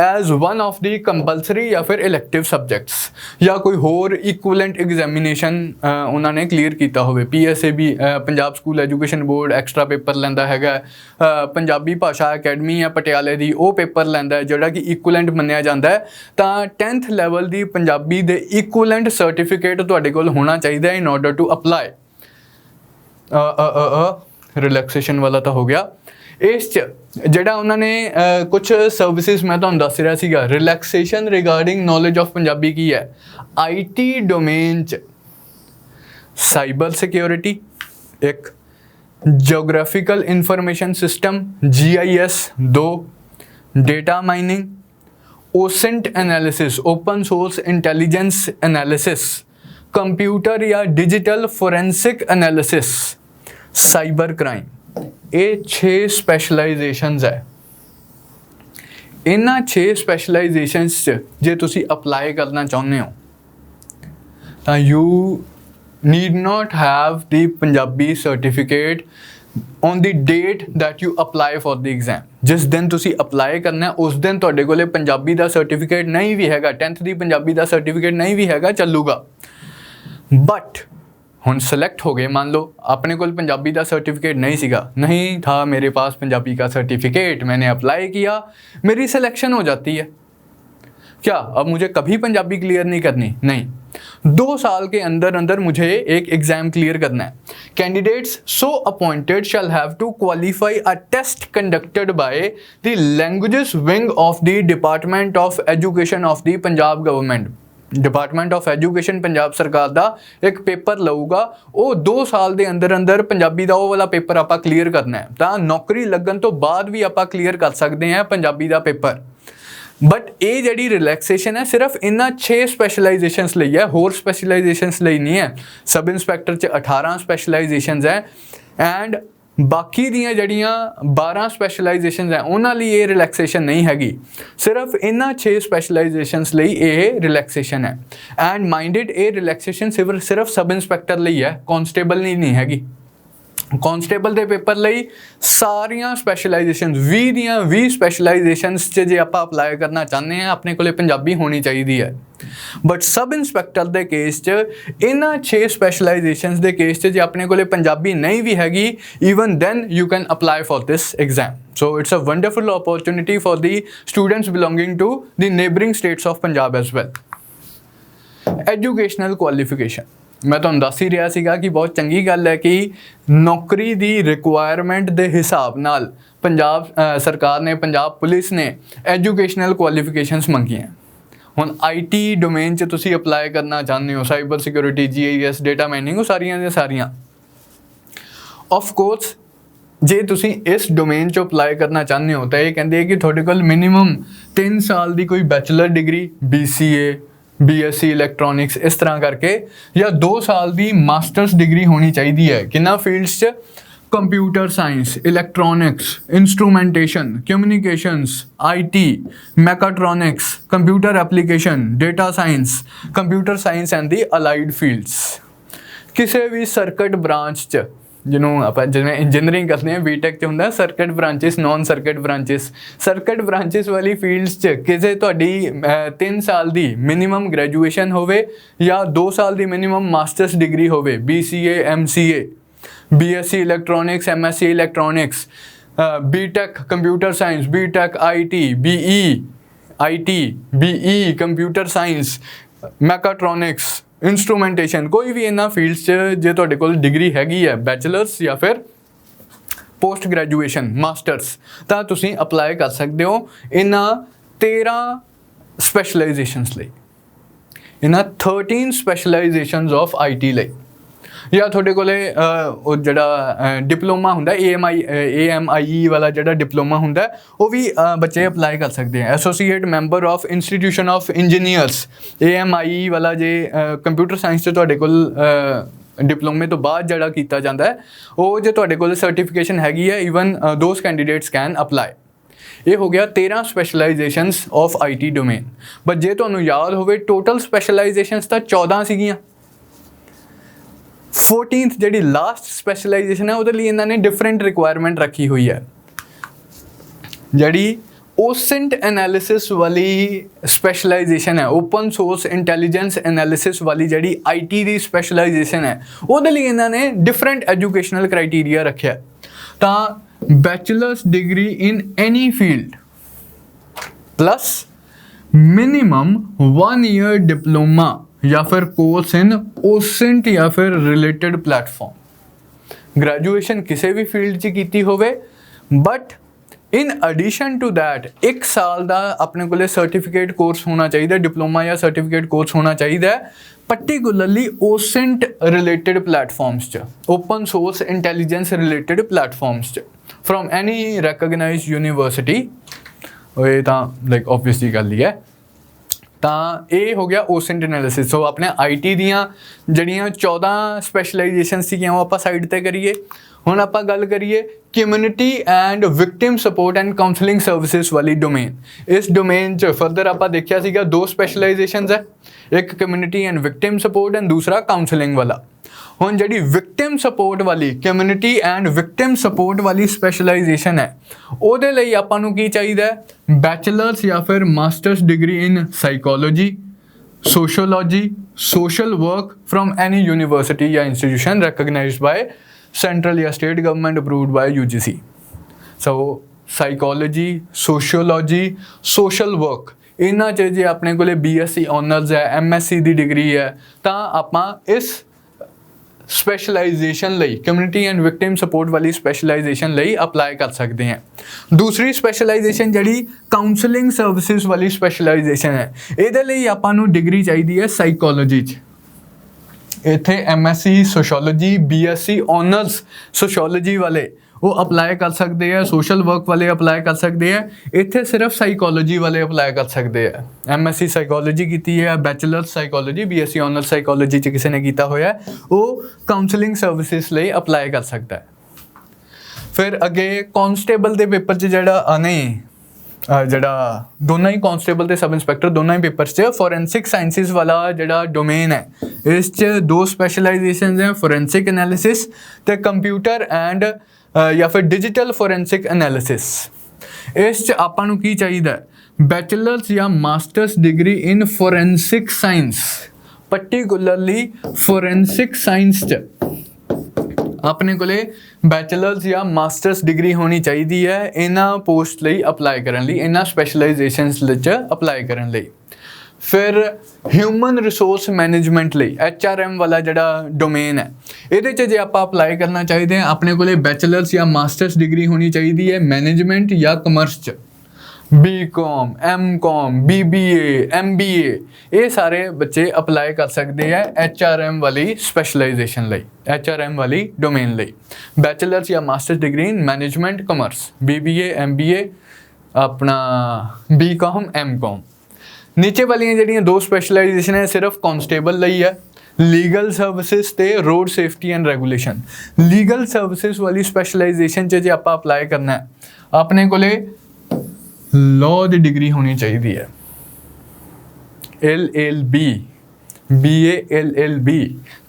as one of the compulsory या फिर इलैक्टिव सब्जेक्ट्स या कोई होर इक्वलेंट एग्जामिनेशन उन्होंने क्लीयर किया हो। PSAB Punjab school education board extra paper लैंदा है, पंजाबी भाषा अकैडमी है पटियाले दी वो पेपर लैंदा है जोड़ा कि इक्वलेंट मन्निया जाता है। तो 10th लैवल की पंजाबी दे इक्वलेंट सर्टिफिकेट तुहाडे कोल होना चाहिए in order to apply. Relaxation वाला तो हो गया। इस ਜਿਹੜਾ ਉਹਨਾਂ ਨੇ कुछ सर्विसेज मैं ਤੁਹਾਨੂੰ ਦੱਸ ਰਿਹਾ ਸੀਗਾ relaxation regarding knowledge of Punjabi की है। IT डोमेन च साइबर सिक्योरिटी, एक geographical information system GIS 2, data mining, OSINT analysis open source intelligence analysis, computer या digital forensic analysis, cyber crime, ये 6 स्पैशलाइजेशनस है। इन्हां 6 स्पैशलाइजेशनस जे तुसी अप्लाई करना चाहुंदे हो तो you need not have the Punjabi certificate on the date that you apply for the exam. जिस दिन तुसी अप्लाई करना उस दिन तुहाडे कोले पंजाबी का सर्टिफिकेट नहीं भी हैगा, 10th की पंजाबी का सर्टिफिकेट नहीं भी हैगा, चलूगा। बट हुण सिलेक्ट हो गए, मान लो अपने को पंजाबी का सर्टिफिकेट नहीं सीगा, नहीं था मेरे पास पंजाबी का सर्टिफिकेट, मैंने अप्लाई किया, मेरी सिलेक्शन हो जाती है, क्या अब मुझे कभी पंजाबी क्लियर नहीं करनी? नहीं, 2 साल के अंदर अंदर मुझे एक एग्जाम क्लियर करना है। Candidates so appointed shall have to qualify a test conducted by the languages wing of the department of education of the Punjab government. Department of education Punjab सरकार ਦਾ ਇੱਕ ਪੇਪਰ ਲਊਗਾ, ਉਹ 2 ਸਾਲ ਦੇ ਅੰਦਰ ਅੰਦਰ ਪੰਜਾਬੀ ਦਾ ਉਹ ਵਾਲਾ ਪੇਪਰ ਆਪਾਂ ਕਲੀਅਰ ਕਰਨਾ ਹੈ, ਤਾਂ ਨੌਕਰੀ ਲੱਗਣ ਤੋਂ ਬਾਅਦ ਵੀ ਆਪਾਂ ਕਲੀਅਰ ਕਰ ਸਕਦੇ ਹਾਂ ਪੰਜਾਬੀ ਦਾ ਪੇਪਰ। ਬਟ ਇਹ ਜਿਹੜੀ ਰਿਲੈਕਸੇਸ਼ਨ ਹੈ ਸਿਰਫ ਇਹਨਾਂ 6 ਸਪੈਸ਼ਲਾਈਜੇਸ਼ਨਸ ਲਈ ਹੈ, ਹੋਰ ਸਪੈਸ਼ਲਾਈਜੇਸ਼ਨਸ ਲਈ ਨਹੀਂ ਹੈ। ਸਬ ਇੰਸਪੈਕਟਰ 'ਚ 18 ਸਪੈਸ਼ਲਾਈਜੇਸ਼ਨਸ ਹੈ ਐਂਡ ਬਾਕੀ ਦੀਆਂ ਜਿਹੜੀਆਂ 12 ਸਪੈਸ਼ਲਾਈਜੇਸ਼ਨਸ ਹੈ ਉਹਨਾਂ ਲਈ ਇਹ ਰਿਲੈਕਸੇਸ਼ਨ ਨਹੀਂ ਹੈਗੀ, ਸਿਰਫ ਇਹਨਾਂ 6 ਸਪੈਸ਼ਲਾਈਜੇਸ਼ਨਸ ਲਈ ਇਹ ਰਿਲੈਕਸੇਸ਼ਨ ਹੈ। ਐਂਡ ਮਾਈਂਡਡ ਇਹ ਰਿਲੈਕਸੇਸ਼ਨ ਸਿਰਫ ਸਬ ਇੰਸਪੈਕਟਰ ਲਈ ਹੈ, ਕਾਂਸਟੇਬਲ ਲਈ ਨਹੀਂ ਹੈਗੀ। ਕਾਂਸਟੇਬਲ ਦੇ ਪੇਪਰ ਲਈ ਸਾਰੀਆਂ ਸਪੈਸ਼ਲਾਈਜੇਸ਼ਨਸ 20 ਦੀਆਂ 20 ਸਪੈਸ਼ਲਾਈਜੇਸ਼ਨਸ 'ਚ ਜੇ ਆਪਾਂ ਅਪਲਾਈ ਕਰਨਾ ਚਾਹੁੰਦੇ ਹਾਂ ਆਪਣੇ ਕੋਲੇ ਪੰਜਾਬੀ ਹੋਣੀ ਚਾਹੀਦੀ ਹੈ। ਬਟ ਸਬ ਇੰਸਪੈਕਟਰ ਦੇ ਕੇਸ 'ਚ ਇਹਨਾਂ 6 ਸਪੈਸ਼ਲਾਈਜੇਸ਼ਨਸ ਦੇ ਕੇਸ 'ਚ ਜੇ ਆਪਣੇ ਕੋਲੇ ਪੰਜਾਬੀ ਨਹੀਂ ਵੀ ਹੈਗੀ, even then you can apply for this exam. So it's a wonderful opportunity for the students belonging to the neighbouring states of Punjab as well. Educational qualification ਮੈਂ ਤੁਹਾਨੂੰ ਦੱਸ ਹੀ ਰਿਹਾ ਸੀਗਾ ਕਿ ਬਹੁਤ ਚੰਗੀ ਗੱਲ ਹੈ ਕਿ ਨੌਕਰੀ ਦੀ ਰਿਕੁਆਇਰਮੈਂਟ ਦੇ ਹਿਸਾਬ ਨਾਲ ਪੰਜਾਬ ਸਰਕਾਰ ਨੇ, ਪੰਜਾਬ ਪੁਲਿਸ ਨੇ ਐਜੂਕੇਸ਼ਨਲ ਕੁਆਲੀਫਿਕੇਸ਼ਨਸ ਮੰਗੀਆਂ। ਹੁਣ IT ਡੋਮੇਨ 'ਚ ਤੁਸੀਂ ਅਪਲਾਈ ਕਰਨਾ ਚਾਹੁੰਦੇ ਹੋ, cyber security, GIS, data mining, ਉਹ ਸਾਰੀਆਂ ਦੀਆਂ ਸਾਰੀਆਂ ਆਫ ਕੋਰਸ ਜੇ ਤੁਸੀਂ ਇਸ ਡੋਮੇਨ 'ਚ ਅਪਲਾਈ ਕਰਨਾ ਚਾਹੁੰਦੇ ਹੋ ਤਾਂ ਇਹ ਕਹਿੰਦੇ ਕਿ ਤੁਹਾਡੇ ਕੋਲ ਮਿਨੀਮਮ 3 ਸਾਲ ਦੀ ਕੋਈ bachelor degree BCA, BSc electronics ਇਸ ਤਰ੍ਹਾਂ ਕਰਕੇ, ਜਾਂ 2 ਸਾਲ ਦੀ ਮਾਸਟਰਸ ਡਿਗਰੀ ਹੋਣੀ ਚਾਹੀਦੀ ਹੈ। ਕਿੰਨਾ ਫੀਲਡਸ 'ਚ? Computer science, electronics, instrumentation, communications, IT, mechatronics, computer application, data science, computer science and the allied fields. ਕਿਸੇ ਵੀ ਸਰਕਟ ਬ੍ਰਾਂਚ 'ਚ, ਜਿਹਨੂੰ ਆਪਾਂ ਜਿਵੇਂ ਇੰਜੀਨੀਅਰਿੰਗ ਕਰਦੇ ਹਾਂ BTech 'ਚ ਹੁੰਦਾ circuit branches, non circuit branches, circuit branches ਵਾਲੀ ਫੀਲਡਸ 'ਚ ਕਿਸੇ ਤੁਹਾਡੀ 3 ਸਾਲ ਦੀ ਮਿਨੀਮਮ ਗ੍ਰੈਜੂਏਸ਼ਨ ਹੋਵੇ ਜਾਂ 2 ਸਾਲ ਦੀ ਮਿਨੀਮਮ ਮਾਸਟਰਸ ਡਿਗਰੀ ਹੋਵੇ, BCA, MCA, BSc electronics, MSc electronics, BTech computer science, BTech IT, BE computer science, mechatronics, instrumentation, ਕੋਈ ਵੀ ਇਹਨਾਂ ਫੀਲਡਸ 'ਚ ਜੇ ਤੁਹਾਡੇ ਕੋਲ ਡਿਗਰੀ ਹੈਗੀ ਹੈ ਬੈਚਲਰਸ ਜਾਂ ਫਿਰ ਪੋਸਟ ਗ੍ਰੈਜੂਏਸ਼ਨ ਮਾਸਟਰਸ, ਤਾਂ ਤੁਸੀਂ ਅਪਲਾਈ ਕਰ ਸਕਦੇ ਹੋ ਇਹਨਾਂ 13 ਸਪੈਸ਼ਲਾਈਜੇਸ਼ਨਸ ਲਈ, ਇਹਨਾਂ 13 ਸਪੈਸ਼ਲਾਈਜੇਸ਼ਨਸ ਆਫ IT ਲਈ। ਜਾਂ ਤੁਹਾਡੇ ਕੋਲੇ ਉਹ ਜਿਹੜਾ ਡਿਪਲੋਮਾ ਹੁੰਦਾ AMIE ਵਾਲਾ ਜਿਹੜਾ ਡਿਪਲੋਮਾ ਹੁੰਦਾ ਉਹ ਵੀ ਬੱਚੇ ਅਪਲਾਈ ਕਰ ਸਕਦੇ ਆ। Associate member of institution of engineers AMIE ਵਾਲਾ ਜੇ ਕੰਪਿਊਟਰ ਸਾਇੰਸ 'ਚ ਤੁਹਾਡੇ ਕੋਲ ਡਿਪਲੋਮੇ ਤੋਂ ਬਾਅਦ ਜਿਹੜਾ ਕੀਤਾ ਜਾਂਦਾ ਹੈ, ਉਹ ਜੇ ਤੁਹਾਡੇ ਕੋਲ ਸਰਟੀਫਿਕੇਸ਼ਨ ਹੈਗੀ ਹੈ, even those candidates can apply. ਇਹ ਹੋ ਗਿਆ 13 ਸਪੈਸ਼ਲਾਈਜੇਸ਼ਨਸ ਆਫ IT ਡੋਮੇਨ। ਬਟ ਜੇ ਤੁਹਾਨੂੰ ਯਾਦ ਹੋਵੇ ਟੋਟਲ ਸਪੈਸ਼ਲਾਈਜੇਸ਼ਨਸ ਤਾਂ 14 ਸੀਗੀਆਂ। 14th ਜਿਹੜੀ ਲਾਸਟ ਸਪੈਸ਼ਲਾਈਜੇਸ਼ਨ ਹੈ ਉਹਦੇ ਲਈ ਇਹਨਾਂ ਨੇ ਡਿਫਰੈਂਟ ਰਿਕੁਆਇਰਮੈਂਟ ਰੱਖੀ ਹੋਈ ਹੈ। ਜਿਹੜੀ OSINT ਐਨਾਲਿਸਿਸ ਵਾਲੀ ਸਪੈਸ਼ਲਾਈਜੇਸ਼ਨ ਹੈ, ਓਪਨ ਸੋਰਸ ਇੰਟੈਲੀਜੈਂਸ ਐਨਾਲਿਸਿਸ ਵਾਲੀ ਜਿਹੜੀ IT ਦੀ ਸਪੈਸ਼ਲਾਈਜੇਸ਼ਨ ਹੈ, ਉਹਦੇ ਲਈ ਇਹਨਾਂ ਨੇ ਡਿਫਰੈਂਟ ਐਜੂਕੇਸ਼ਨਲ ਕ੍ਰਾਈਟੀਰੀਆ ਰੱਖਿਆ। ਤਾਂ bachelors degree in any field plus minimum 1 year diploma या फिर कोर्स इन OSINT या फिर रिलेटेड प्लेटफॉर्म। ग्रेजुएशन किसी भी फील्ड 'ਚ ਕੀਤੀ ਹੋਵੇ, but in addition to that 1 साल ਦਾ ਆਪਣੇ ਕੋਲੇ सर्टिफिकेट कोर्स होना चाहिए, डिप्लोमा या सर्टिफिकेट कोर्स होना चाहिए, particularly OSINT रिलेटेड प्लेटफॉर्म्स 'ਚ, open source intelligence related platforms 'ਚ फ्रॉम एनी रिकॉग्नाइज्ड यूनिवर्सिटी। ਇਹ ਤਾਂ ਲਾਈਕ ਓਬਵੀਅਸਲੀ ਗੱਲ ਹੀ ਹੈ। ਤਾਂ ਇਹ ਹੋ ਗਿਆ OSINT ਐਨਾਲਿਸਿਸ। ਸੋ ਆਪਣੇ IT ਦੀਆਂ ਜਿਹੜੀਆਂ 14 ਸਪੈਸ਼ਲਾਈਜੇਸ਼ਨ ਸੀਗੀਆਂ ਉਹ ਆਪਾਂ ਸਾਈਡ ਤੇ ਕਰੀਏ। ਹੁਣ ਆਪਾਂ ਗੱਲ ਕਰੀਏ community and victim support and counselling services ਵਾਲੀ ਡੋਮੇਨ। ਇਸ ਡੋਮੇਨ 'ਚ ਫਰਦਰ ਆਪਾਂ ਦੇਖਿਆ ਸੀਗਾ 2 ਸਪੈਸ਼ਲਾਈਜੇਸ਼ਨਸ ਹੈ, ਇੱਕ community and victim support and ਦੂਸਰਾ ਕਾਉਂਸਲਿੰਗ ਵਾਲਾ। ਹੁਣ ਜਿਹੜੀ ਵਿਕਟਿਮ ਸਪੋਰਟ ਵਾਲੀ, ਕਮਿਊਨਿਟੀ ਐਂਡ ਵਿਕਟਿਮ ਸਪੋਰਟ ਵਾਲੀ ਸਪੈਸ਼ਲਾਈਜੇਸ਼ਨ ਹੈ, ਉਹਦੇ ਲਈ ਆਪਾਂ ਨੂੰ ਕੀ ਚਾਹੀਦਾ ਹੈ? ਬੈਚਲਰਸ ਜਾਂ ਫਿਰ masters degree in psychology, sociology, social work from any university या institution recognized by central या state government approved by UGC. So psychology, sociology, social work, इन्हां 'च जे अपने कोले BSc ऑनर्स है, MSc दी डिग्री है, तां आपां इस स्पैशलाइजेशन लई कम्युनिटी एंड विक्टिम सपोर्ट वाली स्पैशलाइजेशन लई अप्लाई कर सकते हैं। दूसरी स्पैशलाइजेशन जिहड़ी काउंसलिंग सर्विसेज वाली स्पैशलाइजेशन है, इहदे लई आपां नूं डिग्री चाहीदी है साइकोलॉजी 'च। इत्थे MSc sociology, BSc honours sociology वाले वो अप्लाई कर सकते हैं, सोशल वर्क वाले अप्लाई कर सकते हैं, इत्थे सिर्फ साइकोलॉजी वाले अप्लाई कर सकते हैं। MSc साइकोलॉजी की है, bachelor psychology, BSc honours psychology किसी ने किया होया वो काउंसलिंग सर्विसेज लिए अप्लाई कर सकता है। फिर अगे कांस्टेबल के पेपर च जड़ा नहीं जड़ा दोनों ही कांस्टेबल ते सब इंस्पैक्टर दोनों ही पेपर च फोरेंसिक साइंसिस वाला जड़ा डोमेन है, इस दो स्पैशलाइजेशन हैं, फोरेंसिक एनालिसिस ते कंप्यूटर एंड या फिर डिजिटल फोरेंसिक एनालिसिस। इस आपां नूं की चाहिदा है बैचलर्स या मास्टर्स डिग्री इन forensic science, particularly forensic science च अपने कोले बैचलर्स या मास्टर्स डिग्री होनी चाहिए है इन्हां पोस्ट लई अप्लाई करन लई, इन्हां स्पैशलाइजेशनस च अप्लाई करन लई। फिर ह्यूमन रिसोर्स मैनेजमेंट लई HRM वाला जड़ा डोमेन है, इहदे च जे आपां अप्लाई करना चाहिए हैं अपने कोले बैचलर्स या मास्टर्स डिग्री होनी चाहिए है मैनेजमेंट या कमर्स च। BCom, MCom, BBA, MBA ये सारे बच्चे अप्लाई कर सकते हैं HRM वाली स्पैशलाइजेशन लई, HRM वाली डोमेन लई। बैचलर्स या masters degree in management commerce, BBA, MBA, अपना BCom, MCom। नीचे वाली जड़ियाँ दो स्पैशलाइजेशन है सिर्फ कांस्टेबल लई है, लीगल सर्विसेज ते road safety and regulation. Legal services वाली स्पैशलाइजेशन च जे आपां अप्लाई करना है अपने कोले लॉ की डिग्री होनी चाहिए है, LLB, BA, LLB।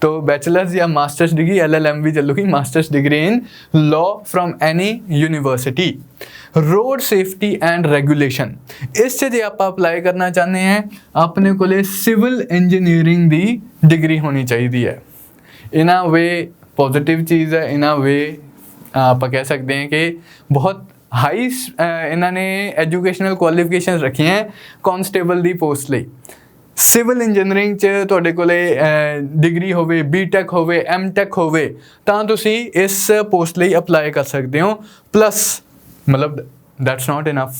तो बैचलर्स या मास्टर्स डिग्री LLM भी चलूगी, masters degree in law from any university. Road safety and regulation, इस जे आप अप्लाई करना चाहते हैं अपने को सिविल इंजीनियरिंग की डिग्री होनी चाहिए है। इना वे पॉजिटिव चीज़ है, इना वे आप कह सकते हैं कि बहुत हाई इन्होंने एजुकेशनल क्वालिफिकेशन रखी हैं कांस्टेबल की पोस्ट लई। सिविल इंजीनियरिंग च तुहाडे कोले डिग्री होवे, BTech होवे, MTech होवे तां तुसी इस पोस्ट लई अप्लाई कर सकते हो। प्लस मतलब दैट्स नॉट इनफ,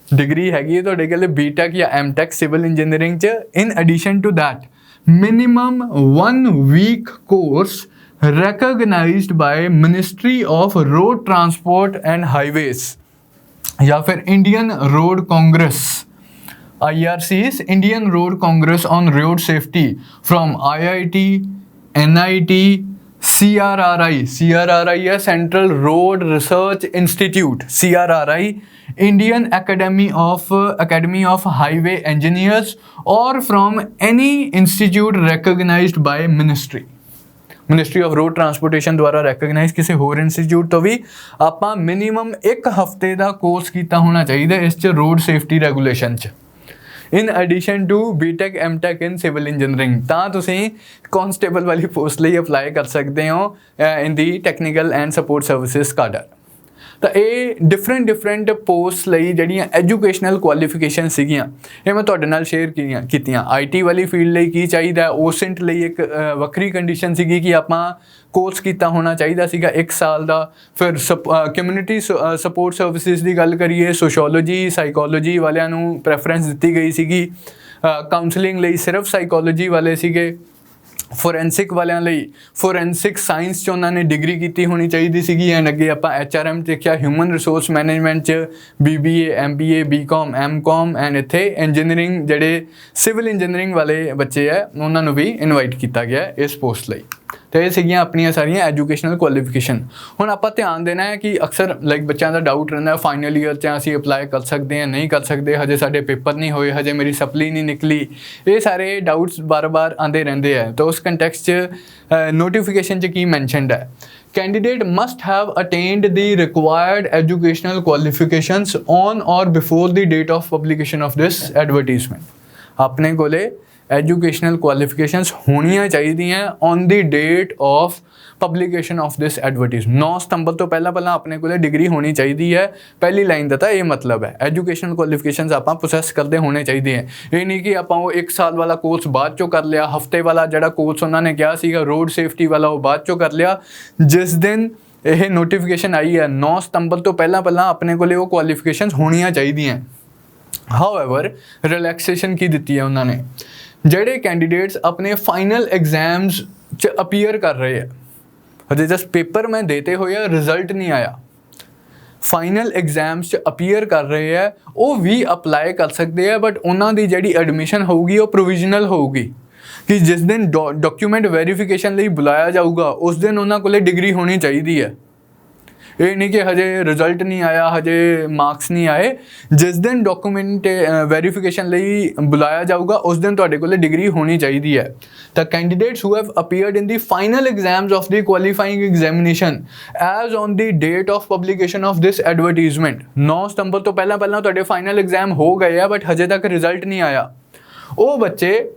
डिग्री हैगी है तुहाडे कोले BTech या MTech सिविल इंजीनियरिंग च। In addition to that minimum 1 week course recognized by Ministry of Road Transport and Highways या फिर Indian road congress, IRC's Indian road congress on road safety from IIT, NIT, CRRI है central road research institute, CRRI, Indian academy of highway engineers और from any institute recognised by ministry of road transportation द्वारा recognise किसी होर institute तो भी आपां minimum 1 हफ्ते का कोर्स किया होना चाहिए इस रोड सेफ्टी रेगूलेशन च। In addition to BTech, MTech in civil engineering तां तुसीं कांस्टेबल वाली पोस्ट लिए अप्लाई कर सकते हो in the technical and support services cadre. तो ये डिफरेंट पोस्ट ਲਈ ਜਿਹੜੀਆਂ एजुकेशनल क्वालिफिकेशन ਸੀਗੀਆਂ ਇਹ ਮੈਂ ਤੁਹਾਡੇ ਨਾਲ ਸ਼ੇਅਰ ਕੀਤੀਆਂ। IT ਵਾਲੀ ਫੀਲਡ ਲਈ ਕੀ ਚਾਹੀਦਾ, OSINT ਲਈ ਇੱਕ ਵੱਖਰੀ ਕੰਡੀਸ਼ਨ ਸੀਗੀ ਕਿ ਆਪਾਂ ਕੋਰਸ ਕੀਤਾ ਹੋਣਾ ਚਾਹੀਦਾ ਸੀਗਾ 1 ਸਾਲ ਦਾ। ਫਿਰ ਕਮਿਊਨਿਟੀ ਸਪੋਰਟ ਸਰਵਿਸਿਜ਼ ਦੀ ਗੱਲ ਕਰੀਏ, ਸੋਸ਼ੀਓਲੋਜੀ ਸਾਈਕੋਲੋਜੀ ਵਾਲਿਆਂ ਨੂੰ ਪ੍ਰੈਫਰੈਂਸ ਦਿੱਤੀ ਗਈ ਸੀਗੀ, ਕਾਉਂਸਲਿੰਗ ਲਈ ਸਿਰਫ ਸਾਈਕੋਲੋਜੀ ਵਾਲੇ ਸੀਗੇ, फोरेंसिक वालियां लई फोरेंसिक साइंस च उन्होंने डिग्री की होनी चाहिए सी। एंड अगे आप HRM देखा ह्यूमन रिसोर्स मैनेजमेंट च BBA, MBA, BCom, MCom and इत्थे इंजीनियरिंग जड़े सिविल इंजीनियरिंग वाले बच्चे है उन्होंने भी इनवाइट किया गया इस पोस्ट लई। तो ये सीगियां अपनियां सारियां एजुकेशनल क्वालिफिकेशन। हुण आपां ध्यान देना है कि अक्सर बच्चों का डाउट रहता है फाइनल ईयर च असीं अप्लाई कर सकते हैं नहीं कर सकते, हजे साडे पेपर नहीं होए, हजे मेरी सप्ली नहीं निकली, ये सारे डाउट्स बार बार आते रहते हैं। तो उस कंटैक्स्ट च नोटिफिकेशन च की मैंशनड है, candidate must have attend the required educational qualifications on or before the date of publication of this advertisement. अपने कोले एजुकेशनल क्वालिफिकेशंस होनियां चाहिए on the date of publication of this advertise. 9 ਸਤੰਬਰ ਤੋਂ ਪਹਿਲਾਂ ਆਪਣੇ ਕੋਲੇ ਡਿਗਰੀ ਹੋਣੀ ਚਾਹੀਦੀ ਹੈ। ਪਹਿਲੀ ਲਾਈਨ ਦਾ ਤਾਂ ਇਹ ਮਤਲਬ ਹੈ, ਐਜੂਕੇਸ਼ਨਲ ਕੁਆਲੀਫਿਕੇਸ਼ਨਸ ਆਪਾਂ ਪ੍ਰੋਸੈਸ ਕਰਦੇ ਹੋਣੇ ਚਾਹੀਦੇ ਹੈ। ਇਹ ਨਹੀਂ ਕਿ ਆਪਾਂ ਉਹ 1 ਸਾਲ ਵਾਲਾ ਕੋਰਸ ਬਾਅਦ ਚੋਂ ਕਰ ਲਿਆ, ਹਫਤੇ ਵਾਲਾ ਜਿਹੜਾ ਕੋਰਸ ਉਹਨਾਂ ਨੇ ਕਿਹਾ ਸੀਗਾ ਰੋਡ ਸੇਫਟੀ ਵਾਲਾ ਉਹ ਬਾਅਦ ਚੋਂ ਕਰ ਲਿਆ। ਜਿਸ ਦਿਨ ਇਹ ਨੋਟੀਫਿਕੇਸ਼ਨ ਆਈ ਹੈ 9 ਸਤੰਬਰ ਤੋਂ ਪਹਿਲਾਂ ਆਪਣੇ ਕੋਲੇ ਉਹ ਕੁਆਲੀਫਿਕੇਸ਼ਨਸ ਹੋਣੀਆਂ ਚਾਹੀਦੀਆਂ। ਹਾਊਐਵਰ ਰਿਲੈਕਸੇਸ਼ਨ ਕੀ ਦਿੱਤੀ ਹੈ ਉਹਨਾਂ ਨੇ, ਜਿਹੜੇ ਕੈਂਡੀਡੇਟਸ ਆਪਣੇ ਫਾਈਨਲ ਐਗਜ਼ਾਮਸ 'ਚ ਅਪੀਅਰ ਕਰ ਰਹੇ ਹੈ, ਹਜੇ ਜਸਟ ਪੇਪਰ ਮੈਂ ਦੇਤੇ ਹੋਏ ਆ, ਰਿਜ਼ਲਟ ਨਹੀਂ ਆਇਆ, ਫਾਈਨਲ ਐਗਜ਼ਾਮਸ 'ਚ ਅਪੀਅਰ ਕਰ ਰਹੇ ਹੈ, ਉਹ ਵੀ ਅਪਲਾਈ ਕਰ ਸਕਦੇ ਆ। ਬਟ ਉਹਨਾਂ ਦੀ ਜਿਹੜੀ ਐਡਮਿਸ਼ਨ ਹੋਊਗੀ ਉਹ ਪ੍ਰੋਵੀਜ਼ਨਲ ਹੋਊਗੀ ਕਿ ਜਿਸ ਦਿਨ ਡਾਕੂਮੈਂਟ ਵੈਰੀਫਿਕੇਸ਼ਨ ਲਈ ਬੁਲਾਇਆ ਜਾਊਗਾ ਉਸ ਦਿਨ ਉਹਨਾਂ ਕੋਲੇ ਡਿਗਰੀ ਹੋਣੀ ਚਾਹੀਦੀ ਹੈ। ਇਹ ਨਹੀਂ ਕਿ ਹਜੇ ਰਿਜ਼ਲਟ ਨਹੀਂ ਆਇਆ, ਹਜੇ ਮਾਰਕਸ ਨਹੀਂ ਆਏ, ਜਿਸ ਦਿਨ ਡਾਕੂਮੈਂਟ ਵੈਰੀਫਿਕੇਸ਼ਨ ਲਈ ਬੁਲਾਇਆ ਜਾਊਗਾ ਉਸ ਦਿਨ ਤੁਹਾਡੇ ਕੋਲ ਡਿਗਰੀ ਹੋਣੀ ਚਾਹੀਦੀ ਹੈ। ਤਾਂ candidates who have appeared in the final exams of the qualifying examination as on the date of publication of this advertisement, 9 ਸਤੰਬਰ ਤੋਂ ਪਹਿਲਾਂ ਤੁਹਾਡੇ ਫਾਈਨਲ ਐਗਜ਼ਾਮ ਹੋ ਗਏ ਆ ਬਟ ਹਜੇ ਤੱਕ ਰਿਜ਼ਲਟ ਨਹੀਂ ਆਇਆ, ਉਹ ਬੱਚੇ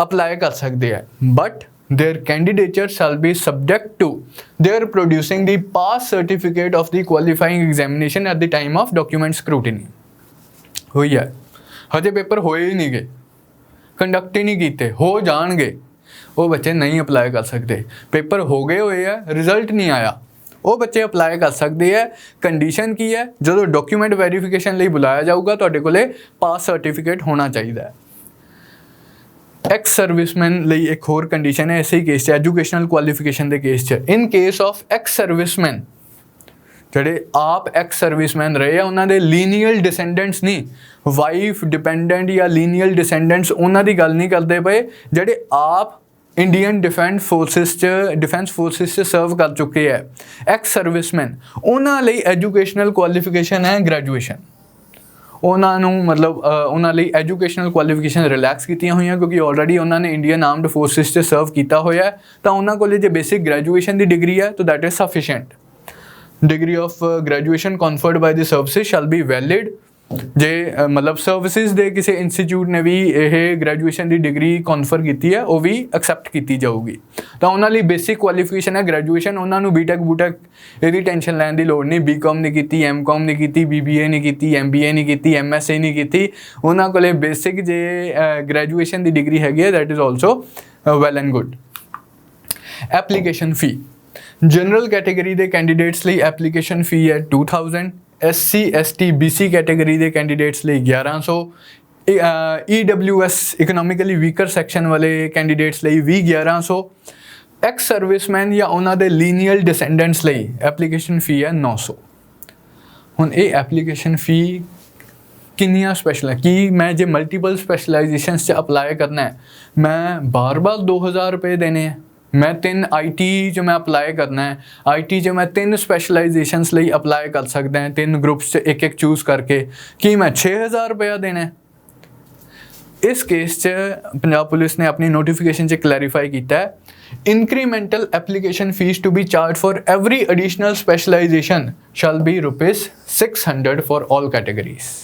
ਅਪਲਾਈ ਕਰ ਸਕਦੇ ਆ। But their candidature shall be subject to their producing the pass certificate of the qualifying examination at the time of document scrutiny। ਹੋਈ ਹੈ, ਹਜੇ ਪੇਪਰ ਹੋਏ ਹੀ ਨਹੀਂ ਗਏ, ਕੰਡਕਟ ਹੀ ਨਹੀਂ ਕੀਤੇ, ਹੋ ਜਾਣਗੇ, ਉਹ ਬੱਚੇ ਨਹੀਂ ਅਪਲਾਈ ਕਰ ਸਕਦੇ। ਪੇਪਰ ਹੋ ਗਏ ਹੋਏ ਆ, ਰਿਜ਼ਲਟ ਨਹੀਂ ਆਇਆ, ਉਹ ਬੱਚੇ ਅਪਲਾਈ ਕਰ ਸਕਦੇ ਹੈ। ਕੰਡੀਸ਼ਨ ਕੀ ਹੈ, ਜਦੋਂ ਡਾਕੂਮੈਂਟ ਵੈਰੀਫਿਕੇਸ਼ਨ ਲਈ ਬੁਲਾਇਆ ਜਾਊਗਾ ਤੁਹਾਡੇ ਕੋਲੇ ਪਾਸ ਸਰਟੀਫਿਕੇਟ ਹੋਣਾ ਚਾਹੀਦਾ ਹੈ। ਐਕਸ ਸਰਵਿਸਮੈਨ ਲਈ ਇੱਕ ਹੋਰ ਕੰਡੀਸ਼ਨ ਹੈ ਇਸੇ ਹੀ ਕੇਸ 'ਚ, ਐਜੂਕੇਸ਼ਨਲ ਕੁਆਲੀਫਿਕੇਸ਼ਨ ਦੇ ਕੇਸ 'ਚ। In case of ex serviceman, ਜਿਹੜੇ ਆਪ ਐਕਸ ਸਰਵਿਸਮੈਨ ਰਹੇ ਆ ਉਹਨਾਂ ਦੇ ਲੀਨੀਅਲ ਡਿਸੈਂਡੈਂਟਸ ਨਹੀਂ, ਵਾਈਫ ਡਿਪੈਂਡੈਂਟ ਜਾਂ ਲੀਨੀਅਲ ਡਿਸੈਂਡੈਂਟਸ ਉਹਨਾਂ ਦੀ ਗੱਲ ਨਹੀਂ ਕਰਦੇ ਪਏ, ਜਿਹੜੇ ਆਪ ਇੰਡੀਅਨ ਡਿਫੈਂਸ ਫੋਰਸਿਸ 'ਚ ਸਰਵ ਕਰ ਚੁੱਕੇ ਹੈ ਐਕਸ ਸਰਵਿਸਮੈਨ, ਉਹਨਾਂ ਲਈ ਐਜੂਕੇਸ਼ਨਲ ਕੁਆਲੀਫਿਕੇਸ਼ਨ ਹੈ ਗ੍ਰੈਜੂਏਸ਼ਨ। ਉਹਨਾਂ ਨੂੰ ਮਤਲਬ ਉਹਨਾਂ ਲਈ ਐਜੂਕੇਸ਼ਨਲ ਕੁਆਲੀਫਿਕੇਸ਼ਨ ਰਿਲੈਕਸ ਕੀਤੀਆਂ ਹੋਈਆਂ ਕਿਉਂਕਿ ਆਲਰੇਡੀ ਉਹਨਾਂ ਨੇ ਇੰਡੀਅਨ ਆਰਮਡ ਫੋਰਸਿਸ 'ਚ ਸਰਵ ਕੀਤਾ ਹੋਇਆ, ਤਾਂ ਉਹਨਾਂ ਕੋਲ ਜੇ ਬੇਸਿਕ ਗ੍ਰੈਜੂਏਸ਼ਨ ਦੀ ਡਿਗਰੀ ਹੈ ਤਾਂ that is sufficient. Degree of graduation conferred by the services shall be valid. ਜੇ ਮਤਲਬ ਸਰਵਿਸਿਜ਼ ਦੇ ਕਿਸੇ ਇੰਸਟੀਚਿਊਟ ਨੇ ਵੀ ਇਹ ਗ੍ਰੈਜੂਏਸ਼ਨ ਦੀ ਡਿਗਰੀ ਕਨਫਰ ਕੀਤੀ ਹੈ ਉਹ ਵੀ ਐਕਸੈਪਟ ਕੀਤੀ ਜਾਊਗੀ। ਤਾਂ ਉਹਨਾਂ ਲਈ ਬੇਸਿਕ ਕੁਆਲੀਫਿਕੇਸ਼ਨ ਹੈ ਗ੍ਰੈਜੂਏਸ਼ਨ, ਉਹਨਾਂ ਨੂੰ ਬੀਟੈਕ ਇਹਦੀ ਟੈਨਸ਼ਨ ਲੈਣ ਦੀ ਲੋੜ ਨਹੀਂ। ਬੀਕਾਮ ਨਹੀਂ ਕੀਤੀ, ਐਮਕਾਮ ਨਹੀਂ ਕੀਤੀ, BBA ਨਹੀਂ ਕੀਤੀ, MBA ਨਹੀਂ ਕੀਤੀ, MSc ਨਹੀਂ ਕੀਤੀ, ਉਹਨਾਂ ਕੋਲੇ ਬੇਸਿਕ ਜੇ ਗ੍ਰੈਜੂਏਸ਼ਨ ਦੀ ਡਿਗਰੀ ਹੈਗੀ ਹੈ that is also well and good. Application fee, general category ਦੇ ਕੈਂਡੀਡੇਟਸ ਲਈ ਐਪਲੀਕੇਸ਼ਨ ਫੀ ਹੈ 2000, SC ST BC ਕੈਟੇਗਰੀ ਦੇ ਕੈਂਡੀਡੇਟਸ ਲਈ 1100, EWS ਇਕਨੋਮਿਕਲੀ ਵੀਕਰ ਸੈਕਸ਼ਨ ਵਾਲੇ ਕੈਂਡੀਡੇਟਸ ਲਈ ਵੀ 1100, ਐਕਸ ਸਰਵਿਸਮੈਨ ਜਾਂ ਉਹਨਾਂ ਦੇ ਲੀਨੀਅਲ ਡਿਸੈਂਡੈਂਟਸ ਲਈ ਐਪਲੀਕੇਸ਼ਨ ਫੀ ਹੈ 900। ਹੁਣ ਇਹ ਐਪਲੀਕੇਸ਼ਨ ਫੀ ਕਿੰਨੀਆਂ ਸਪੈਸ਼ਲ ਹੈ, ਕਿ ਮੈਂ ਜੇ ਮਲਟੀਪਲ ਸਪੈਸ਼ਲਾਈਜੇਸ਼ਨਸ 'ਚ ਅਪਲਾਈ ਕਰਨਾ ਹੈ ਮੈਂ ਬਾਰ-ਬਾਰ 2000 ਰੁਪਏ ਦੇਣੇ ਹੈ। ਮੈਂ 3 IT 'ਚ ਮੈਂ ਅਪਲਾਈ ਕਰਨਾ ਹੈ, IT 'ਚ ਮੈਂ 3 ਸਪੈਸ਼ਲਾਈਜੇਸ਼ਨਸ ਲਈ ਅਪਲਾਈ ਕਰ ਸਕਦਾ ਹਾਂ, 3 ਗਰੁੱਪਸ 'ਚ ਇੱਕ ਚੂਜ਼ ਕਰਕੇ, ਕੀ ਮੈਂ 6000 ਰੁਪਇਆ ਦੇਣਾ ਹੈ? ਇਸ ਕੇਸ 'ਚ ਪੰਜਾਬ ਪੁਲਿਸ ਨੇ ਆਪਣੀ ਨੋਟੀਫਿਕੇਸ਼ਨ 'ਚ ਕਲੈਰੀਫਾਈ ਕੀਤਾ ਹੈ, incremental application fees to be charged for every additional specialization shall be ₹600 for all categories।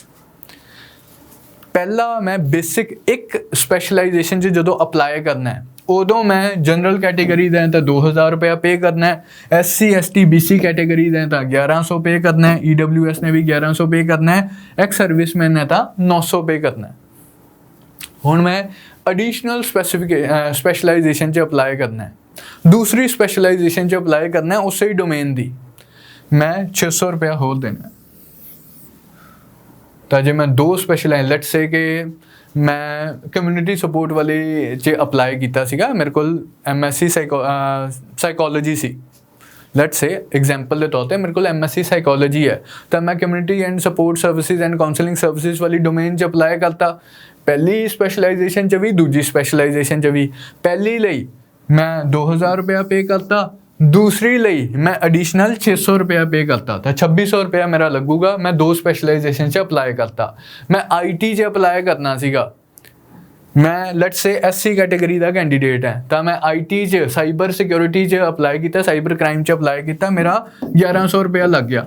ਪਹਿਲਾ ਮੈਂ ਬੇਸਿਕ ਇੱਕ ਸਪੈਸ਼ਲਾਈਜੇਸ਼ਨ 'ਚ ਜਦੋਂ ਅਪਲਾਈ ਕਰਨਾ ਹੈ ਉਦੋਂ ਮੈਂ ਜਨਰਲ ਕੈਟੇਗਰੀ ਦਾ ਤਾਂ 2000 ਰੁਪਇਆ ਪੇ ਕਰਨਾ ਹੈ, SC ST BC ਕੈਟੇਗਰੀ ਦਾ ਤਾਂ 1100 ਪੇ ਕਰਨਾ ਹੈ, EWS ਨੇ ਵੀ 1100 ਪੇ ਕਰਨਾ ਹੈ, ਐਕਸ ਸਰਵਿਸਮੈਨ ਨੇ ਤਾਂ 900 ਪੇ ਕਰਨਾ ਹੈ। ਹੁਣ ਮੈਂ ਐਡੀਸ਼ਨਲ ਸਪੈਸ਼ਲਾਈਜੇਸ਼ਨ 'ਚ ਅਪਲਾਈ ਕਰਨਾ ਹੈ, ਦੂਸਰੀ ਸਪੈਸ਼ਲਾਈਜੇਸ਼ਨ 'ਚ ਅਪਲਾਈ ਕਰਨਾ ਹੈ ਉਸੇ ਹੀ ਡੋਮੇਨ ਦੀ, ਮੈਂ 600 ਰੁਪਇਆ ਹੋਰ ਦੇਣਾ। ਤਾਂ ਜੇ ਮੈਂ 2 ਸਪੈਸ਼ਲਾਈਜ਼ ਲੈਟਸ ਸੇ ਕਿ ਮੈਂ ਕਮਿਊਨਿਟੀ ਸਪੋਰਟ ਵਾਲੇ 'ਚ ਅਪਲਾਈ ਕੀਤਾ ਸੀਗਾ, ਮੇਰੇ ਕੋਲ MSc psychology C, let's say example ਦੇ ਤੌਰ 'ਤੇ ਮੇਰੇ ਕੋਲ MSc ਸਾਈਕੋਲੋਜੀ ਹੈ, ਤਾਂ ਮੈਂ community and support services and counselling services ਵਾਲੀ ਡੋਮੇਨ 'ਚ ਅਪਲਾਈ ਕਰਤਾ। ਪਹਿਲੀ ਸਪੈਸ਼ਲਾਈਜੇਸ਼ਨ 'ਚ ਵੀ ਦੂਜੀ ਸਪੈਸ਼ਲਾਈਜੇਸ਼ਨ 'ਚ ਵੀ, ਪਹਿਲੀ ਲਈ ਮੈਂ 2000 ਰੁਪਇਆ ਪੇ ਕਰਤਾ, ਦੂਸਰੀ ਲਈ ਮੈਂ ਐਡੀਸ਼ਨਲ 600 ਰੁਪਇਆ ਪੇ ਕਰਤਾ, ਤਾਂ 2600 ਰੁਪਇਆ ਮੇਰਾ ਲੱਗੂਗਾ। ਮੈਂ 2 ਸਪੈਸ਼ਲਾਈਜੇਸ਼ਨ 'ਚ ਅਪਲਾਈ ਕਰਤਾ। ਮੈਂ IT 'ਚ ਅਪਲਾਈ ਕਰਨਾ ਸੀਗਾ, ਮੈਂ let's say SC category the candidate ਹੈ, ਤਾਂ ਮੈਂ IT 'ਚ ਸਾਈਬਰ ਸਿਕਿਉਰਿਟੀ 'ਚ ਅਪਲਾਈ ਕੀਤਾ, ਸਾਈਬਰ ਕ੍ਰਾਈਮ 'ਚ ਅਪਲਾਈ ਕੀਤਾ, ਮੇਰਾ 1100 ਰੁਪਇਆ ਲੱਗ ਗਿਆ।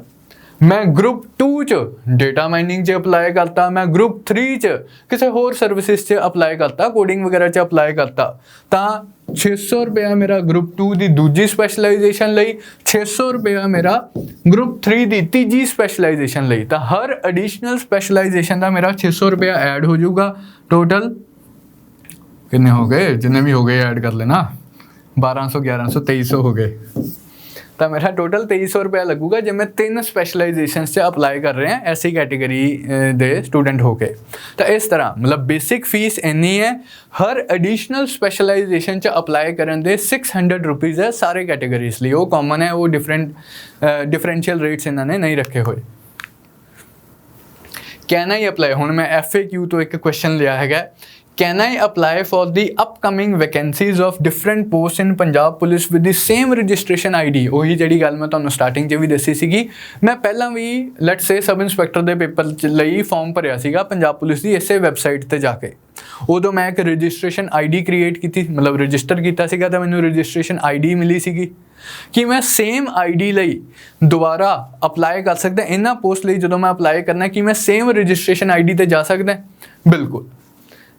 मैं ग्रुप 2 च डेटा माइनिंग च अप्लाई करता, मैं ग्रुप 3 च किसी होर सर्विसिज च अप्लाई करता, कोडिंग वगैरह च अप्लाई करता, तां 600 रुपया मेरा ग्रुप 2 की दूजी स्पैशलाइजेशन लई, 600 रुपया मेरा ग्रुप 3 की तीजी स्पैशलाइजेशन लई। तां हर एडिशनल स्पैशलाइजेशन का मेरा 600 रुपया ऐड हो जाऊगा। टोटल कितने हो गए, जितने भी हो गए ऐड कर लेना, 1200 1100 2300 हो गए। तो मेरा टोटल 2300 रुपया लगूगा जब मैं 3 स्पैशलाइजेशन से अप्लाई कर रहे हैं ऐसी कैटेगरी दे स्टूडेंट होके। तो इस तरह मतलब बेसिक फीस इन्नी है, हर एडिशनल स्पैशलाइजेशन च अप्लाई करन दे 600 रुपीज़ है सारे कैटेगरीज लिए। वो कॉमन है, वो डिफरेंशियल रेट्स इन्होंने नहीं रखे हुए। कैन आई अप्लाई, हुण मैं FAQ तो एक क्वेश्चन लिया है, can I apply for the upcoming vacancies of different post in Punjab police with the same registration ID। ਉਹੀ ਜਿਹੜੀ ਗੱਲ ਮੈਂ ਤੁਹਾਨੂੰ ਸਟਾਰਟਿੰਗ 'ਚ ਵੀ ਦੱਸੀ ਸੀਗੀ। ਮੈਂ ਪਹਿਲਾਂ ਵੀ ਲੈਟਸ ਸੇ ਸਬ ਇੰਸਪੈਕਟਰ ਦੇ ਪੇਪਰ ਲਈ ਫਾਰਮ ਭਰਿਆ ਸੀਗਾ ਪੰਜਾਬ ਪੁਲਿਸ ਦੀ ਇਸੇ ਵੈਬਸਾਈਟ ਤੇ ਜਾ ਕੇ। ਉਦੋਂ ਮੈਂ ਇੱਕ ਰਜਿਸਟ੍ਰੇਸ਼ਨ ID ਕ੍ਰੀਏਟ ਕੀਤੀ, ਮਤਲਬ ਰਜਿਸਟਰ ਕੀਤਾ ਸੀਗਾ ਤਾਂ ਮੈਨੂੰ ਰਜਿਸਟ੍ਰੇਸ਼ਨ ID ਮਿਲੀ ਸੀਗੀ ਕਿ ਮੈਂ ਸੇਮ ID ਲਈ ਦੁਬਾਰਾ ਅਪਲਾਈ ਕਰ ਸਕਦਾ। ਇਹਨਾਂ ਪੋਸਟ ਲਈ ਜਦੋਂ ਮੈਂ ਅਪਲਾਈ ਕਰਨਾ ਕਿ ਮੈਂ ਸੇਮ ਰਜਿਸਟ੍ਰੇਸ਼ਨ ID ਤੇ ਜਾ ਸਕਦਾ? ਬਿਲਕੁਲ।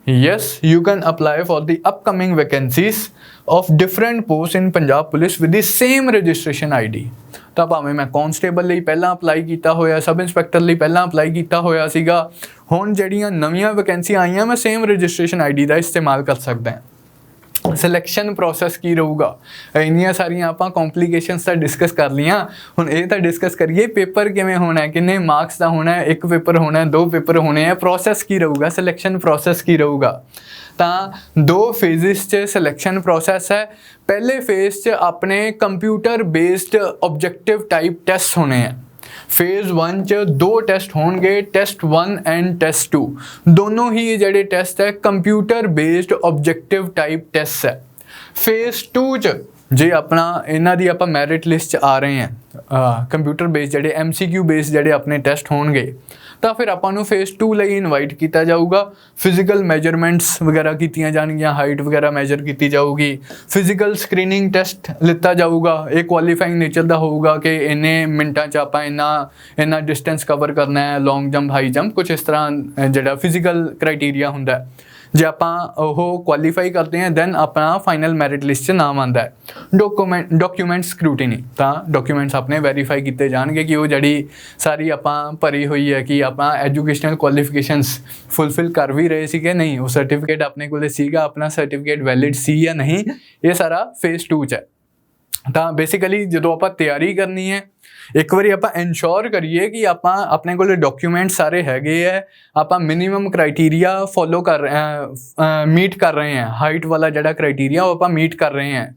Yes, you can apply for the upcoming vacancies of different posts in Punjab Police with the same registration ID। ਤਾਂ ਭਾਵੇਂ ਮੈਂ ਕਾਂਸਟੇਬਲ ਲਈ ਪਹਿਲਾਂ ਅਪਲਾਈ ਕੀਤਾ ਹੋਇਆ, ਸਬ ਇੰਸਪੈਕਟਰ ਲਈ ਪਹਿਲਾਂ ਅਪਲਾਈ ਕੀਤਾ ਹੋਇਆ ਸੀਗਾ, ਹੁਣ ਜਿਹੜੀਆਂ ਨਵੀਆਂ ਵੈਕੈਂਸੀਆਂ ਆਈਆਂ ਮੈਂ ਸੇਮ ਰਜਿਸਟ੍ਰੇਸ਼ਨ ID ਦਾ ਇਸਤੇਮਾਲ ਕਰ ਸਕਦਾ ਹਾਂ। सिलेक्शन प्रोसैस की रहूगा, इन्नियां सारियां आपां कॉम्प्लीकेशनस तो डिस्कस कर लियां। हुण ये तो डिस्कस करिए पेपर किवें होना है, किन्ने मार्क्स का होना है, एक पेपर होना है, 2 पेपर होने हैं, प्रोसैस की रहूगा, सिलेक्शन प्रोसैस की रहूगा। तो 2 फेजिस च सिलेक्शन प्रोसैस है। पहले फेज च अपने computer based objective type test होने हैं। फेज़ 1 च 2 टेस्ट होंगे, टेस्ट 1 एंड टेस्ट 2, दोनों ही ਜਿਹੜੇ टेस्ट है computer based objective type test है। फेज़ 2 च जे अपना इन्हां दी आपां मैरिट लिस्ट आ रहे हैं कंप्यूटर बेस्ड ਜਿਹੜੇ MCQ बेस्ड ਜਿਹੜੇ अपने टेस्ट होंगे, तो फिर आपां नूं फेज़ 2 ਲਈ इनवाइट किया जाऊगा। फिजिकल मैजरमेंट्स वगैरह कीतियां जाणगीਆਂ, हाइट वगैरह मैजर की जाऊगी, फिजिकल स्क्रीनिंग टेस्ट लिता जाऊगा। ये क्वालीफाइंग नेचर का होगा कि इन्ने मिनटां च आपां इन्ना डिस्टेंस कवर करना है, लॉन्ग जंप, हाई जंप, कुछ इस तरह जिहड़ा फिजिकल क्राइटेरिया हुंदा है। जे आपां ओह क्वालीफाई करते हैं दैन अपना फाइनल मैरिट लिस्ट च नाम आंदा है। डॉक्यूमेंट स्क्रूटिनी, तो डॉक्यूमेंट्स अपने वेरीफाई किए जाएंगे कि वो जी सारी आपां भरी हुई है कि आपां एजुकेशनल क्वालिफिकेशंस फुलफिल कर भी रहे सी कि नहीं, वो सर्टिफिकेट अपने को सीगा, अपना सर्टिफिकेट वैलिड सी या नहीं, ये सारा फेज़ 2 च है। तो बेसिकली जो आप तैयारी करनी है, एक बार आप इंश्योर करिए कि आप अपने को डॉक्यूमेंट सारे हैगे है, आप मिनीमम क्राइटेरिया फॉलो कर रहे हैं, मीट कर रहे हैं, हाइट वाला जड़ा क्राइटेरिया वो आप मीट कर रहे हैं।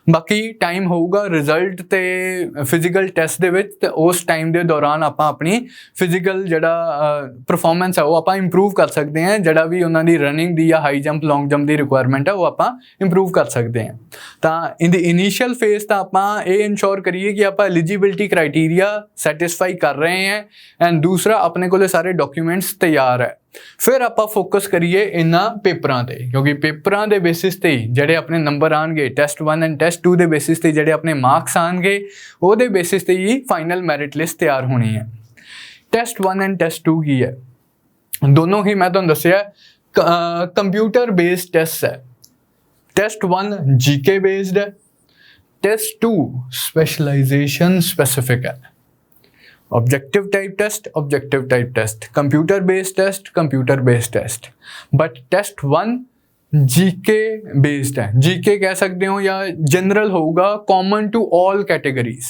बाकी टाइम होगा रिजल्ट ते फिजिकल टेस्ट दे विच, ते उस टाइम के दौरान आप अपनी फिजिकल जड़ा परफॉर्मेंस है वो आप इंप्रूव कर सकते हैं। जड़ा भी उन्होंने रनिंग दी या हाई जंप, लॉन्ग जंप की रिक्वायरमेंट है वो आप इंप्रूव कर सकते हैं। तो इन द इनिशियल फेज तो आप ये इंश्योर करिए कि आप एलिजिबिलिटी क्राइटेरिया सैटिस्फाई कर रहे हैं, एंड दूसरा अपने को सारे डॉक्यूमेंट्स तैयार है। फिर आप फोकस करिए इन्हां पेपरां ते, क्योंकि पेपरां दे बेसिस ते जेडे अपने नंबर आएंगे, टेस्ट 1 एंड टेस्ट 2 दे बेसिस ते जेडे अपने मार्क्स आएंगे, वो दे बेसिस ते ही फाइनल मैरिट लिस्ट तैयार होनी है। टेस्ट 1 एंड टेस्ट 2 की है, दोनों ही मैं तुहानूं दस्सिया कंप्यूटर बेस्ड टेस्ट है। टेस्ट 1 GK बेस्ड है, टेस्ट 2 स्पेशलाइजेशन स्पेसिफिक है। Objective type test, computer based test, but test 1 GK based है। GK कह सकते हो या जनरल होगा, common to all categories,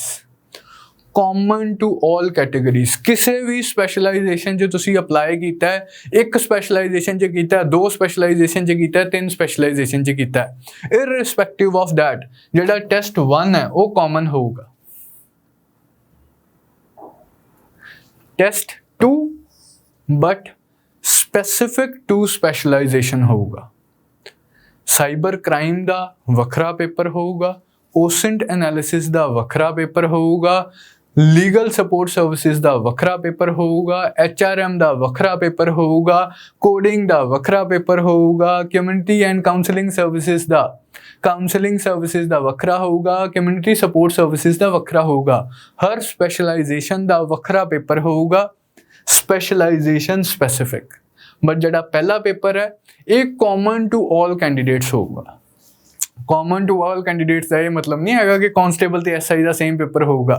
common to all categories. किसी भी स्पैशलाइजेशन जो तुसी अप्लाई किया है, एक स्पैशलाइजेशन च किया है, 2 स्पैशलाइजेशन च किया है, 3 स्पैशलाइजेशन च किया है, इररिस्पैक्टिव ऑफ दैट जेड़ा टेस्ट 1 है वो कॉमन होगा। टेस्ट 2 बट स्पेसिफिक टू स्पैशलाइजेशन होगा। साइबर क्राइम का वखरा पेपर होगा, ओसेंट एनालिसिस का वखरा पेपर होगा, ਲੀਗਲ ਸਪੋਰਟ ਸਰਵਿਸਿਜ਼ ਦਾ ਵੱਖਰਾ ਪੇਪਰ ਹੋਊਗਾ, HRM ਦਾ ਵੱਖਰਾ ਪੇਪਰ ਹੋਊਗਾ, ਕੋਡਿੰਗ ਦਾ ਵੱਖਰਾ ਪੇਪਰ ਹੋਊਗਾ, ਕਮਿਊਨਿਟੀ ਐਂਡ ਕਾਉਂਸਲਿੰਗ ਸਰਵਿਸਿਜ਼ ਦਾ ਵੱਖਰਾ ਹੋਊਗਾ, ਕਮਿਊਨਿਟੀ ਸਪੋਰਟ ਸਰਵਿਸਿਜ਼ ਦਾ ਵੱਖਰਾ ਹੋਊਗਾ। ਹਰ ਸਪੈਸ਼ਲਾਈਜੇਸ਼ਨ ਦਾ ਵੱਖਰਾ ਪੇਪਰ ਹੋਊਗਾ, ਸਪੈਸ਼ਲਾਈਜੇਸ਼ਨ ਸਪੈਸੀਫਿਕ। ਬਟ ਜਿਹੜਾ ਪਹਿਲਾ ਪੇਪਰ ਹੈ ਇਹ ਕਾਮਨ ਟੂ ਆਲ ਕੈਂਡੀਡੇਟਸ ਹੋਊਗਾ। ਕਾਮਨ ਟੂ ਆਲ ਕੈਂਡੀਡੇਟਸ ਦਾ ਇਹ ਮਤਲਬ ਨਹੀਂ ਹੈਗਾ ਕਿ ਕਾਂਸਟੇਬਲ ਤੇ SI ਦਾ ਸੇਮ ਪੇਪਰ ਹੋਊਗਾ।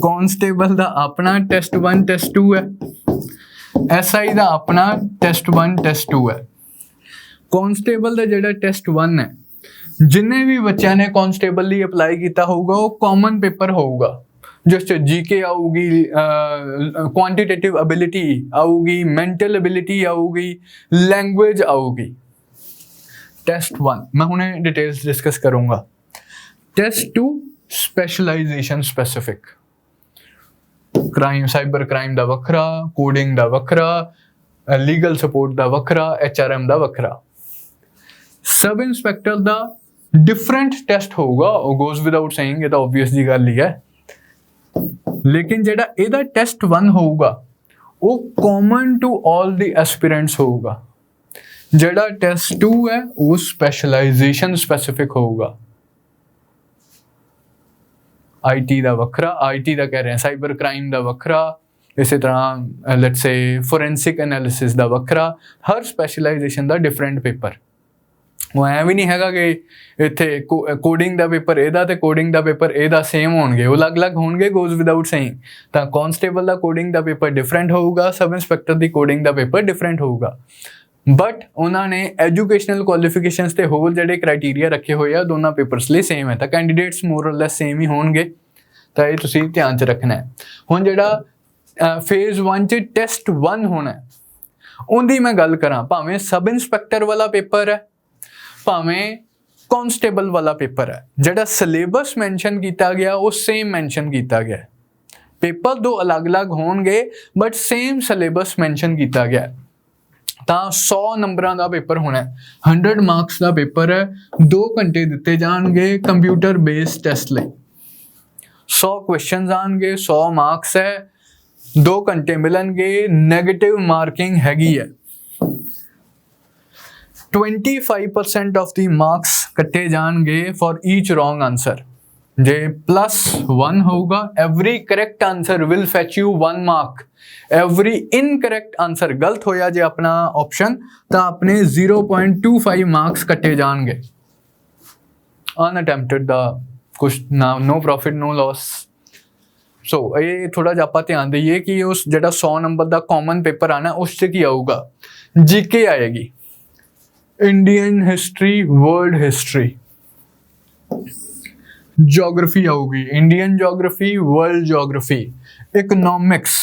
ਕਾਂਸਟੇਬਲ ਦਾ ਆਪਣਾ ਟੈਸਟ 1 ਟੈਸਟ 2 ਹੈ, SI ਦਾ ਆਪਣਾ ਟੈਸਟ 1 ਟੈਸਟ 2 ਹੈ। ਕਾਂਸਟੇਬਲ ਦਾ ਜਿਹੜਾ ਟੈਸਟ 1 ਹੈ, ਜਿੰਨੇ ਵੀ ਬੱਚਿਆਂ ਨੇ ਕਾਂਸਟੇਬਲ ਲਈ ਅਪਲਾਈ ਕੀਤਾ ਹੋਊਗਾ ਉਹ ਕਾਮਨ ਪੇਪਰ ਹੋਊਗਾ, ਜਿਸ 'ਚ GK ਆਊਗੀ, ਕੁਆਂਟੀਟੇਟਿਵ ਐਬਿਲਿਟੀ ਆਊਗੀ, ਮੈਂਟਲ ਐਬਿਲਿਟੀ ਆਊਗੀ, ਲੈਂਗੁਏਜ ਆਊਗੀ। टेस्ट 1 मैं हुणे डिटेल्स डिस्कस करूँगा। Test 2 specialization specific, crime cyber crime दा वखरा, कोडिंग दा वखरा, लीगल सपोर्ट दा वखरा, HRM दा वखरा। सब इंस्पैक्टर दा डिफरेंट टेस्ट होगा, गोज विदाउट सेइंग, ये तो ऑब्वियस जी गल ही है। लेकिन जेड़ा एदा टेस्ट 1 होगा वो common to all the aspirants होगा। ਜਿਹੜਾ ਟੈਸਟ 2 ਹੈ ਉਹ ਸਪੈਸ਼ਲਾਈਜੇਸ਼ਨ ਸਪੈਸੀਫਿਕ ਹੋਊਗਾ। IT ਦਾ ਵੱਖਰਾ, IT ਦਾ ਕਹਿ ਰਹੇ ਹਾਂ ਸਾਈਬਰ ਕ੍ਰਾਈਮ ਦਾ ਵੱਖਰਾ, ਇਸੇ ਤਰ੍ਹਾਂ ਲੈਟਸ ਸੇ ਫੋਰੈਂਸਿਕ ਐਨਾਲਿਸਿਸ ਦਾ ਵੱਖਰਾ। ਹਰ ਸਪੈਸ਼ਲਾਈਜੇਸ਼ਨ ਦਾ ਡਿਫਰੈਂਟ ਪੇਪਰ। ਉਹ ਐਂ ਵੀ ਨਹੀਂ ਹੈਗਾ ਕਿ ਇੱਥੇ ਕੋਡਿੰਗ ਦਾ ਪੇਪਰ ਇਹਦਾ ਤੇ ਕੋਡਿੰਗ ਦਾ ਪੇਪਰ ਇਹਦਾ ਸੇਮ ਹੋਣਗੇ, ਉਹ ਅਲੱਗ-ਅਲੱਗ ਹੋਣਗੇ, ਗੋਜ਼ ਵਿਦਾਊਟ ਸੇਇੰਗ। ਤਾਂ ਕਾਂਸਟੇਬਲ ਦਾ ਕੋਡਿੰਗ ਦਾ ਪੇਪਰ ਡਿਫਰੈਂਟ ਹੋਊਗਾ, ਸਬ ਇੰਸਪੈਕਟਰ ਦੀ ਕੋਡਿੰਗ ਦਾ ਪੇਪਰ ਡਿਫਰੈਂਟ ਹੋਊਗਾ। बट उन्होंने एजुकेशनल क्वालिफिकेशंस ते होल जेडे क्राइटेरिया रखे हुए हैं दोनों पेपर्स लिए सेम है, तो कैंडीडेट्स मोर और लेस सेम ही होंगे। तो ये तुसीं ध्यान च रखना है। हुण जेड़ा फेज 1 च टेस्ट 1 होना है उनकी मैं गल करा, भावें सब इंस्पैक्टर वाला पेपर है भावें कांस्टेबल वाला पेपर है, जेड़ा सिलेबस मैंशन किया गया वो सेम मैंशन किया गया। पेपर दो अलग अलग होंगे बट सेम सिलेबस मैंशन किया गया। ਤਾਂ 100 ਨੰਬਰਾਂ ਦਾ ਪੇਪਰ ਹੋਣਾ ਹੈ, 100 ਮਾਰਕਸ ਦਾ ਪੇਪਰ ਹੈ, 2 ਘੰਟੇ ਦਿੱਤੇ ਜਾਣਗੇ ਕੰਪਿਊਟਰ ਬੇਸਡ ਟੈਸਟ ਲਈ। 100 ਕੁਐਸਚਨਸ ਆਣਗੇ, 100 ਮਾਰਕਸ ਹੈ, 2 ਘੰਟੇ ਮਿਲਣਗੇ। ਨੈਗੇਟਿਵ ਮਾਰਕਿੰਗ ਹੈਗੀ ਹੈ, 25% ਆਫ ਦੀ ਮਾਰਕਸ ਕੱਟੇ ਜਾਣਗੇ ਫॉर ਈਚ ਰੋਂਗ ਆਨਸਰ। ਜੇ +1 ਹੋਊਗਾ, every correct answer will fetch you 1 mark. Every incorrect answer गलत होया जे अपना ऑप्शन तो अपने 0.25 मार्क्स कटे जाएंगे। अनअटैम्प्टेड दा कुछ ना, नो प्रॉफिट नो लॉस। सो ये थोड़ा जिहा आपां ध्यान दईए कि उस जिहड़ा 100 नंबर दा कॉमन पेपर आना उस च की आऊगा, GK आएगी, Indian history, world history, geography आऊगी, Indian geography, world geography, economics,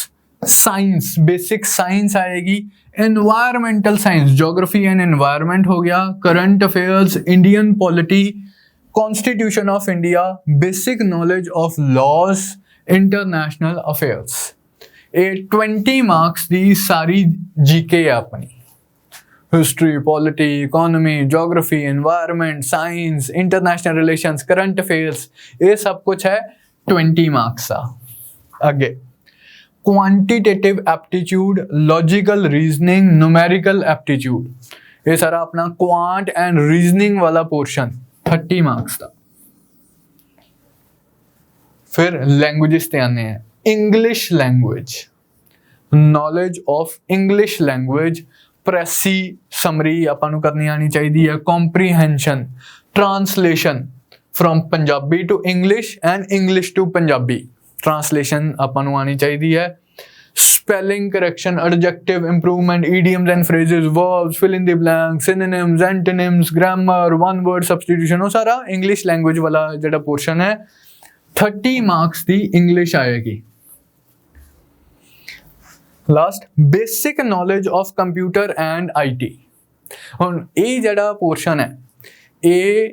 science, basic science आएगी, environmental science, geography and environment हो गया, current affairs, Indian polity, constitution of India, basic knowledge of laws, international affairs. ये 20 marks की सारी GK है अपनी। History, polity, economy, geography, environment, science, international relations, current affairs, ये सब कुछ है 20 मार्क्स का। आगे quantitative aptitude, logical reasoning, numerical aptitude, ये सारा अपना क्वांट एंड रीजनिंग वाला पोर्शन 30 मार्क्स का। फिर लैंग्वेजेस ते आने हैं। English language, knowledge of English language, precis summary आपां नूं करनी आनी चाहिए है, comprehension, translation from Punjabi to English and English to Punjabi, translation आपां नूं आनी चाहिए है। Spelling correction, adjective improvement, idioms and phrases, verbs, fill in the blank, synonyms, antonyms, grammar, one word substitution, वो सारा इंग्लिश लैंग्वेज वाला जिहड़ा पोर्शन है 30 मार्क्स की इंग्लिश आएगी। Last basic knowledge of computer and IT। हुण ये जिहड़ा पोर्शन है ये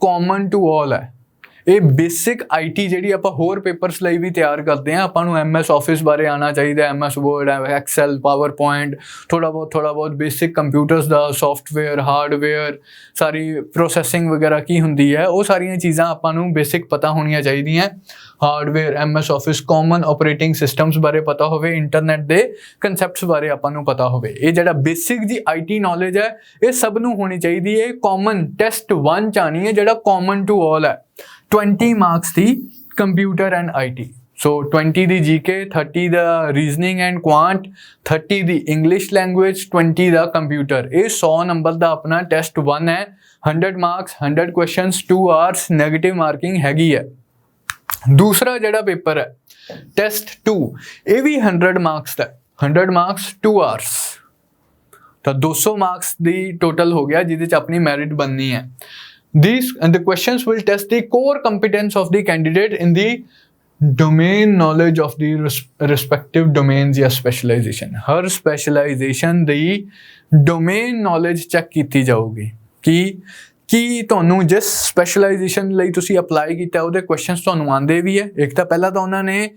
कॉमन टू ऑल है, ਇਹ ਬੇਸਿਕ ਆਈਟੀ ਜਿਹੜੀ ਆਪਾਂ ਹੋਰ ਪੇਪਰਸ ਲਈ ਵੀ ਤਿਆਰ ਕਰਦੇ ਆ, ਆਪਾਂ ਨੂੰ MS ਆਫਿਸ ਬਾਰੇ ਆਉਣਾ ਚਾਹੀਦਾ, MS word, excel, PowerPoint, ਥੋੜਾ ਬਹੁਤ ਬੇਸਿਕ ਕੰਪਿਊਟਰਸ ਦਾ ਸੌਫਟਵੇਅਰ, ਹਾਰਡਵੇਅਰ, ਸਾਰੀ ਪ੍ਰੋਸੈਸਿੰਗ ਵਗੈਰਾ ਕੀ ਹੁੰਦੀ ਹੈ, ਉਹ ਸਾਰੀਆਂ ਚੀਜ਼ਾਂ ਆਪਾਂ ਨੂੰ ਬੇਸਿਕ ਪਤਾ ਹੋਣੀਆਂ ਚਾਹੀਦੀਆਂ। Hardware, MS office, common operating systems ਬਾਰੇ ਪਤਾ ਹੋਵੇ, ਇੰਟਰਨੈਟ ਦੇ ਕਨਸੈਪਟਸ ਬਾਰੇ ਆਪਾਂ ਨੂੰ ਪਤਾ ਹੋਵੇ। ਇਹ ਜਿਹੜਾ ਬੇਸਿਕ ਜੀ IT ਨੌਲੇਜ ਹੈ ਇਹ ਸਭ ਨੂੰ ਹੋਣੀ ਚਾਹੀਦੀ ਹੈ। ਕਾਮਨ ਟੈਸਟ 1 ਚ ਆਣੀ ਹੈ, ਜਿਹੜਾ ਕਾਮਨ ਟੂ ਆਲ ਹੈ। 20 ਮਾਰਕਸ ਦੀ ਕੰਪਿਊਟਰ ਐਂਡ IT, ਸੋ 20 ਦੀ GK, 30 ਦਾ ਰੀਜ਼ਨਿੰਗ ਐਂਡ ਕੁਆਂਟ, 30 ਦੀ ਇੰਗਲਿਸ਼ ਲੈਂਗੁਏਜ, 20 ਦਾ ਕੰਪਿਊਟਰ। ਇਹ 100 ਨੰਬਰ ਦਾ ਆਪਣਾ ਟੈਸਟ 1 ਹੈ। 100 marks, 100 questions, 2 hours negative marking ਹੈਗੀ ਹੈ। ਦੂਸਰਾ ਜਿਹੜਾ ਪੇਪਰ ਹੈ ਟੈਸਟ 2, ਇਹ ਵੀ 100 ਮਾਰਕਸ ਦਾ, 100 ਮਾਰਕਸ 2 ਆਵਰਸ, ਤਾਂ 200 ਮਾਰਕਸ ਦੀ ਟੋਟਲ ਹੋ ਗਿਆ, ਜਿਹਦੇ ਚ ਆਪਣੀ ਮੈਰਿਟ ਬਣਨੀ ਹੈ। The questions will test the core competence of the candidate in the domain knowledge of the respective domains या specialization। हर specialization ਦੀ domain knowledge check ਕੀਤੀ ਜਾਊਗੀ ਕਿ ਤੁਹਾਨੂੰ ਜਿਸ specialization ਲਈ ਤੁਸੀਂ ਅਪਲਾਈ ਕੀਤਾ ਉਹਦੇ questions ਤੁਹਾਨੂੰ ਆਉਂਦੇ ਵੀ ਹੈ। ਇੱਕ ਤਾਂ ਪਹਿਲਾਂ ਤਾਂ ਉਹਨਾਂ ਨੇ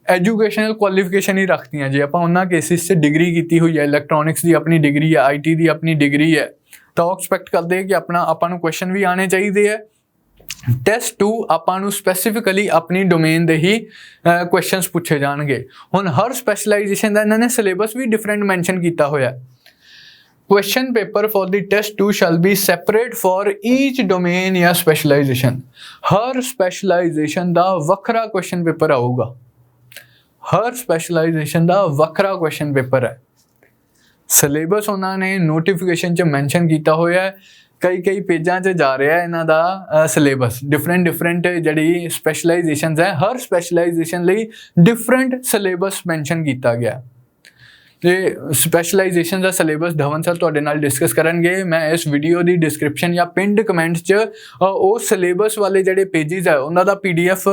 ਐਜੂਕੇਸ਼ਨਲ ਕੁਆਲੀਫਿਕੇਸ਼ਨ ਹੀ ਰੱਖਤੀਆਂ। ਜੇ ਆਪਾਂ ਉਹਨਾਂ ਕੇਸਿਸ 'ਚ ਡਿਗਰੀ ਕੀਤੀ ਹੋਈ ਹੈ, ਇਲੈਕਟ੍ਰੋਨਿਕਸ ਦੀ ਆਪਣੀ ਡਿਗਰੀ ਹੈ, IT ਦੀ ਆਪਣੀ ਡਿਗਰੀ ਹੈ, ਤਾਂ ਉਹ ਐਕਸਪੈਕਟ ਕਰਦੇ ਕਿ ਆਪਾਂ ਨੂੰ ਕੁਐਸਚਨ ਵੀ ਆਉਣੇ ਚਾਹੀਦੇ ਹੈ। ਟੈਸਟ 2 ਆਪਾਂ ਨੂੰ ਸਪੈਸੀਫਿਕਲੀ ਆਪਣੀ ਡੋਮੇਨ ਦੇ ਹੀ ਕੁਐਸਚਨਸ ਪੁੱਛੇ ਜਾਣਗੇ। ਹੁਣ ਹਰ ਸਪੈਸ਼ਲਾਈਜੇਸ਼ਨ ਦਾ ਇਹਨਾਂ ਨੇ ਸਿਲੇਬਸ ਵੀ ਡਿਫਰੈਂਟ ਮੈਂਸ਼ਨ ਕੀਤਾ ਹੋਇਆ। question paper for the test 2 shall be separate for each domain या specialization। हर specialization ਦਾ ਵੱਖਰਾ question paper ਆਊਗਾ, ਹਰ specialization ਦਾ ਵੱਖਰਾ question paper ਹੈ। ਸਿਲੇਬਸ ਉਹਨਾਂ ਨੇ ਨੋਟੀਫਿਕੇਸ਼ਨ 'ਚ ਮੈਂਸ਼ਨ ਕੀਤਾ ਹੋਇਆ ਹੈ, ਕਈ ਪੇਜਾਂ 'ਚ ਜਾ ਰਿਹਾ ਇਹਨਾਂ ਦਾ ਸਿਲੇਬਸ। ਡਿਫਰੈਂਟ ਜਿਹੜੀ ਸਪੈਸ਼ਲਾਈਜੇਸ਼ਨਸ ਹੈ, ਹਰ ਸਪੈਸ਼ਲਾਈਜੇਸ਼ਨ ਲਈ ਡਿਫਰੈਂਟ ਸਿਲੇਬਸ ਮੈਂਸ਼ਨ ਕੀਤਾ ਗਿਆ। ਤੇ ਸਪੈਸ਼ਲਾਈਜੇਸ਼ਨ ਦਾ ਸਿਲੇਬਸ ਧਵਨ ਸਰ ਤੁਹਾਡੇ ਨਾਲ ਡਿਸਕਸ ਕਰਨਗੇ। ਮੈਂ ਇਸ ਵੀਡੀਓ ਦੀ ਡਿਸਕ੍ਰਿਪਸ਼ਨ ਜਾਂ ਪਿੰਡ ਕਮੈਂਟ 'ਚ ਉਹ ਸਿਲੇਬਸ ਵਾਲੇ ਜਿਹੜੇ ਪੇਜਿਸ ਹੈ ਉਹਨਾਂ ਦਾ PDF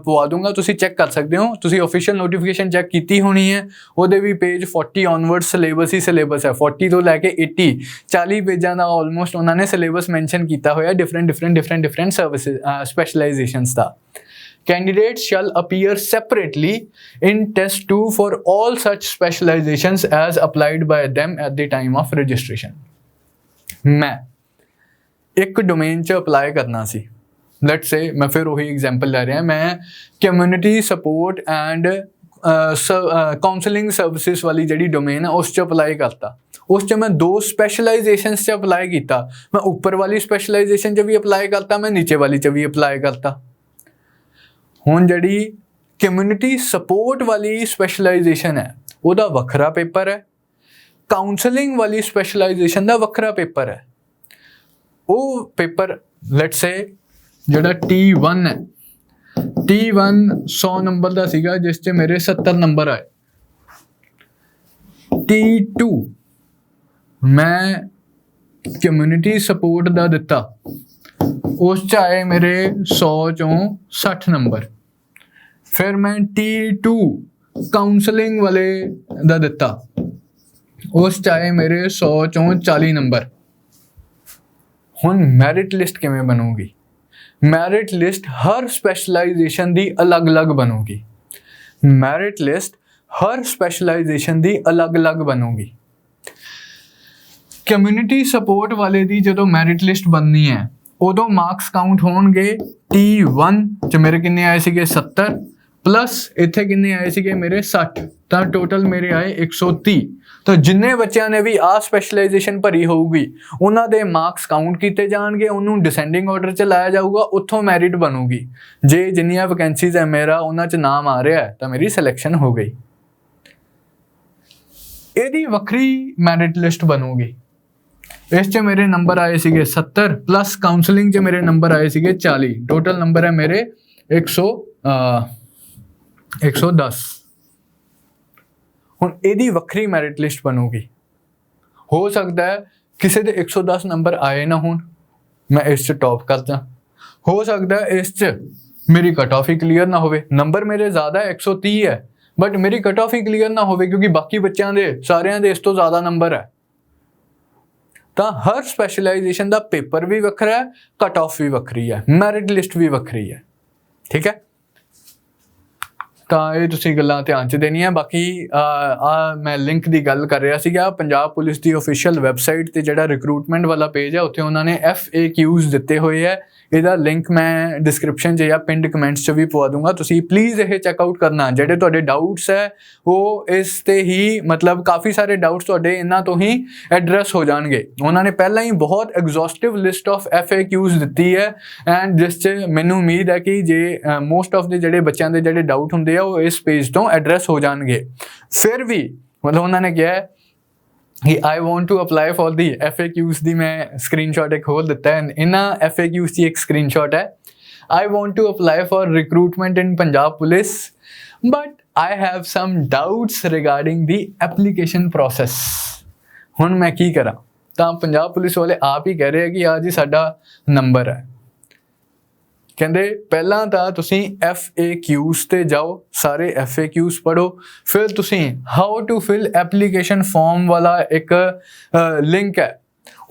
ਪਵਾ ਦੂੰਗਾ, ਤੁਸੀਂ ਚੈੱਕ ਕਰ ਸਕਦੇ ਹੋ। ਤੁਸੀਂ ਆਫੀਸ਼ੀਅਲ ਨੋਟੀਫਿਕੇਸ਼ਨ ਚੈੱਕ ਕੀਤੀ ਹੋਣੀ ਹੈ, ਉਹਦੇ ਵੀ ਪੇਜ 40 ਔਨਵਰਡ ਸਿਲੇਬਸ ਹੀ ਸਿਲੇਬਸ ਹੈ। 40 ਤੋਂ ਲੈ ਕੇ 80 40 ਪੇਜਾਂ ਦਾ ਆਲਮੋਸਟ ਉਹਨਾਂ ਨੇ ਸਿਲੇਬਸ ਮੈਂਸ਼ਨ ਕੀਤਾ ਹੋਇਆ different services ਸਪੈਸ਼ਲਾਈਜੇਸ਼ਨਸ the. Candidates shall appear separately in test 2 for all such specializations as applied by them at the time of registration। मैं एक domain च apply करना सी, let's say मैं फिर वही example ले रहा हूँ, मैं community support and counseling services वाली जड़ी domain है उस च apply करता। उस च मैं 2 specializations च apply किया, मैं ऊपर वाली specialization च भी apply करता, मैं नीचे वाली च भी apply करता। ਹੁਣ ਜਿਹੜੀ ਕਮਿਊਨਿਟੀ ਸਪੋਰਟ ਵਾਲੀ ਸਪੈਸ਼ਲਾਈਜੇਸ਼ਨ ਹੈ ਉਹਦਾ ਵੱਖਰਾ ਪੇਪਰ ਹੈ, ਕਾਉਂਸਲਿੰਗ ਵਾਲੀ ਸਪੈਸ਼ਲਾਈਜੇਸ਼ਨ ਦਾ ਵੱਖਰਾ ਪੇਪਰ ਹੈ। ਉਹ ਪੇਪਰ ਲੈਟਸ ਸੇ ਜਿਹੜਾ T1 ਹੈ, T1 100 ਨੰਬਰ ਦਾ ਸੀਗਾ ਜਿਸ 'ਚ ਮੇਰੇ 70 ਨੰਬਰ ਆਏ। T2 ਮੈਂ ਕਮਿਊਨਿਟੀ ਸਪੋਰਟ ਦਾ ਦਿੱਤਾ, ਉਸ 'ਚ ਆਏ ਮੇਰੇ 100 ਚੋਂ 60 ਨੰਬਰ। ਫਿਰ ਮੈਂ T2 ਕਾਉਂਸਲਿੰਗ ਵਾਲੇ ਦਾ ਦਿੱਤਾ, ਉਸ 'ਚ ਆਏ ਮੇਰੇ 100 ਚੋਂ 40 ਨੰਬਰ। ਹੁਣ ਮੈਰਿਟ ਲਿਸਟ ਕਿਵੇਂ ਬਣੂਗੀ? ਮੈਰਿਟ ਲਿਸਟ ਹਰ ਸਪੈਸ਼ਲਾਈਜੇਸ਼ਨ ਦੀ ਅਲੱਗ-ਅਲੱਗ ਬਣੂਗੀ। ਮੈਰਿਟ ਲਿਸਟ ਹਰ ਸਪੈਸ਼ਲਾਈਜੇਸ਼ਨ ਦੀ ਅਲੱਗ-ਅਲੱਗ ਬਣੂਗੀ। ਕਮਿਊਨਿਟੀ ਸਪੋਰਟ ਵਾਲੇ ਦੀ ਜਦੋਂ ਮੈਰਿਟ ਲਿਸਟ ਬਣਨੀ ਹੈ ਉਦੋਂ ਮਾਰਕਸ ਕਾਊਂਟ ਹੋਣਗੇ। T1 'ਚ ਮੇਰੇ ਕਿੰਨੇ ਆਏ ਸੀਗੇ 70 ਪਲੱਸ ਇੱਥੇ ਕਿੰਨੇ ਆਏ ਸੀਗੇ ਮੇਰੇ 60, ਤਾਂ ਟੋਟਲ ਮੇਰੇ ਆਏ 130। ਤਾਂ ਜਿੰਨੇ ਬੱਚਿਆਂ ਨੇ ਵੀ ਆਹ ਸਪੈਸ਼ਲਾਈਜੇਸ਼ਨ ਭਰੀ ਹੋਊਗੀ ਉਹਨਾਂ ਦੇ ਮਾਰਕਸ ਕਾਊਂਟ ਕੀਤੇ ਜਾਣਗੇ, ਉਹਨੂੰ ਡਿਸੈਂਡਿੰਗ ਆਰਡਰ 'ਚ ਲਾਇਆ ਜਾਊਗਾ, ਉੱਥੋਂ ਮੈਰਿਟ ਬਣੂਗੀ। ਜੇ ਜਿੰਨੀਆਂ ਵੈਕੈਂਸੀਜ਼ ਹੈ ਮੇਰਾ ਉਹਨਾਂ 'ਚ ਨਾਮ ਆ ਰਿਹਾ ਤਾਂ ਮੇਰੀ ਸਿਲੈਕਸ਼ਨ ਹੋ ਗਈ। ਇਹਦੀ ਵੱਖਰੀ ਮੈਰਿਟ ਲਿਸਟ ਬਣੂਗੀ। ਇਸ 'ਚ ਮੇਰੇ ਨੰਬਰ ਆਏ ਸੀਗੇ 70 ਪਲੱਸ ਕਾਉਂਸਲਿੰਗ 'ਚ ਮੇਰੇ ਨੰਬਰ ਆਏ ਸੀਗੇ 40, ਟੋਟਲ ਨੰਬਰ ਹੈ ਮੇਰੇ 110। ਹੁਣ ਇਹਦੀ ਵੱਖਰੀ ਮੈਰਿਟ ਲਿਸਟ ਬਣੂਗੀ। ਹੋ ਸਕਦਾ ਹੈ ਕਿਸੇ ਦੇ 110 ਨੰਬਰ ਆਏ ਨਾ ਹੋਣ, ਮੈਂ ਇਸ 'ਚ ਟੌਪ ਕਰ ਜਾ। ਹੋ ਸਕਦਾ ਹੈ ਇਸ 'ਚ ਮੇਰੀ ਕਟ ਆਫ ਹੀ ਕਲੀਅਰ ਨਾ ਹੋਵੇ, ਨੰਬਰ ਮੇਰੇ ਜ਼ਿਆਦਾ 130 ਹੈ ਬਟ ਮੇਰੀ ਕਟ ਆਫ ਹੀ ਕਲੀਅਰ ਨਾ ਹੋਵੇ ਕਿਉਂਕਿ ਬਾਕੀ ਬੱਚਿਆਂ ਦੇ ਸਾਰਿਆਂ ਦੇ ਇਸ ਤੋਂ ਜ਼ਿਆਦਾ ਨੰਬਰ ਹੈ। ਤਾਂ ਹਰ ਸਪੈਸ਼ਲਾਈਜੇਸ਼ਨ ਦਾ ਪੇਪਰ ਵੀ ਵੱਖਰਾ ਹੈ, ਕਟ ਆਫ ਵੀ ਵੱਖਰੀ ਹੈ, ਮੈਰਿਟ ਲਿਸਟ ਵੀ ਵੱਖਰੀ ਹੈ। ठीक है। ਤਾਂ ਇਹ ਤੁਸੀਂ ਗੱਲਾਂ ਧਿਆਨ 'ਚ ਦੇਣੀਆਂ। ਬਾਕੀ ਮੈਂ ਲਿੰਕ ਦੀ ਗੱਲ ਕਰ ਰਿਹਾ ਸੀਗਾ, ਪੰਜਾਬ ਪੁਲਿਸ ਦੀ official ਵੈਬਸਾਈਟ 'ਤੇ ਜਿਹੜਾ ਰਿਕਰੂਟਮੈਂਟ ਵਾਲਾ ਪੇਜ ਹੈ ਉੱਥੇ ਉਹਨਾਂ ਨੇ FAQs ਦਿੱਤੇ ਹੋਏ ਹੈ। ਇਹਦਾ ਲਿੰਕ ਮੈਂ ਡਿਸਕ੍ਰਿਪਸ਼ਨ 'ਚ ਜਾਂ ਪਿੰਡ ਕਮੈਂਟਸ 'ਚ ਵੀ ਪਵਾ ਦੂੰਗਾ, ਤੁਸੀਂ ਪਲੀਜ਼ ਇਹ ਚੈੱਕਆਊਟ ਕਰਨਾ। ਜਿਹੜੇ ਤੁਹਾਡੇ ਡਾਊਟਸ ਹੈ ਉਹ ਇਸ 'ਤੇ ਹੀ ਮਤਲਬ ਕਾਫੀ ਸਾਰੇ ਡਾਊਟਸ ਤੁਹਾਡੇ ਇਹਨਾਂ ਤੋਂ ਹੀ ਐਡਰੈਸ ਹੋ ਜਾਣਗੇ। ਉਹਨਾਂ ਨੇ ਪਹਿਲਾਂ ਹੀ ਬਹੁਤ ਐਗਜ਼ੌਸਟਿਵ ਲਿਸਟ ਆਫ FAQs ਦਿੱਤੀ ਹੈ ਐਂਡ ਜਿਸ 'ਚ ਮੈਨੂੰ ਉਮੀਦ ਹੈ ਕਿ ਜੇ ਮੋਸਟ ਆਫ ਦੇ ਜਿਹੜੇ ਬੱਚਿਆਂ ਦੇ ਜਿਹੜੇ ਡਾਊਟ ਹੁੰਦੇ ਆ ਉਹ ਇਸ ਪੇਜ ਤੋਂ ਐਡਰੈਸ ਹੋ ਜਾਣਗੇ। ਫਿਰ ਵੀ ਮਤਲਬ ਉਹਨਾਂ ਨੇ ਕਿਹਾ ਕਿ I want to apply for the FAQs ਦੀ ਮੈਂ ਸਕਰੀਨਸ਼ਾਟ ਇੱਕ ਹੋਰ ਦਿੱਤਾ ਹੈ। ਇਹਨਾਂ FAQs ਦੀ ਇੱਕ ਸਕਰੀਨਸ਼ਾਟ ਹੈ, I want to apply for recruitment in Punjab Police but I have some doubts regarding the application process। ਹੁਣ ਮੈਂ ਕੀ ਕਰਾਂ? ਤਾਂ ਪੰਜਾਬ ਪੁਲਿਸ ਵਾਲੇ ਆਪ ਹੀ ਕਹਿ ਰਹੇ ਆ ਕਿ ਆ ਜੀ ਸਾਡਾ ਨੰਬਰ ਹੈ। ਕਹਿੰਦੇ ਪਹਿਲਾਂ ਤਾਂ ਤੁਸੀਂ FAQs 'ਤੇ ਜਾਓ, ਸਾਰੇ FAQs ਪੜ੍ਹੋ, ਫਿਰ ਤੁਸੀਂ how to fill application form ਵਾਲਾ ਇੱਕ ਲਿੰਕ ਹੈ,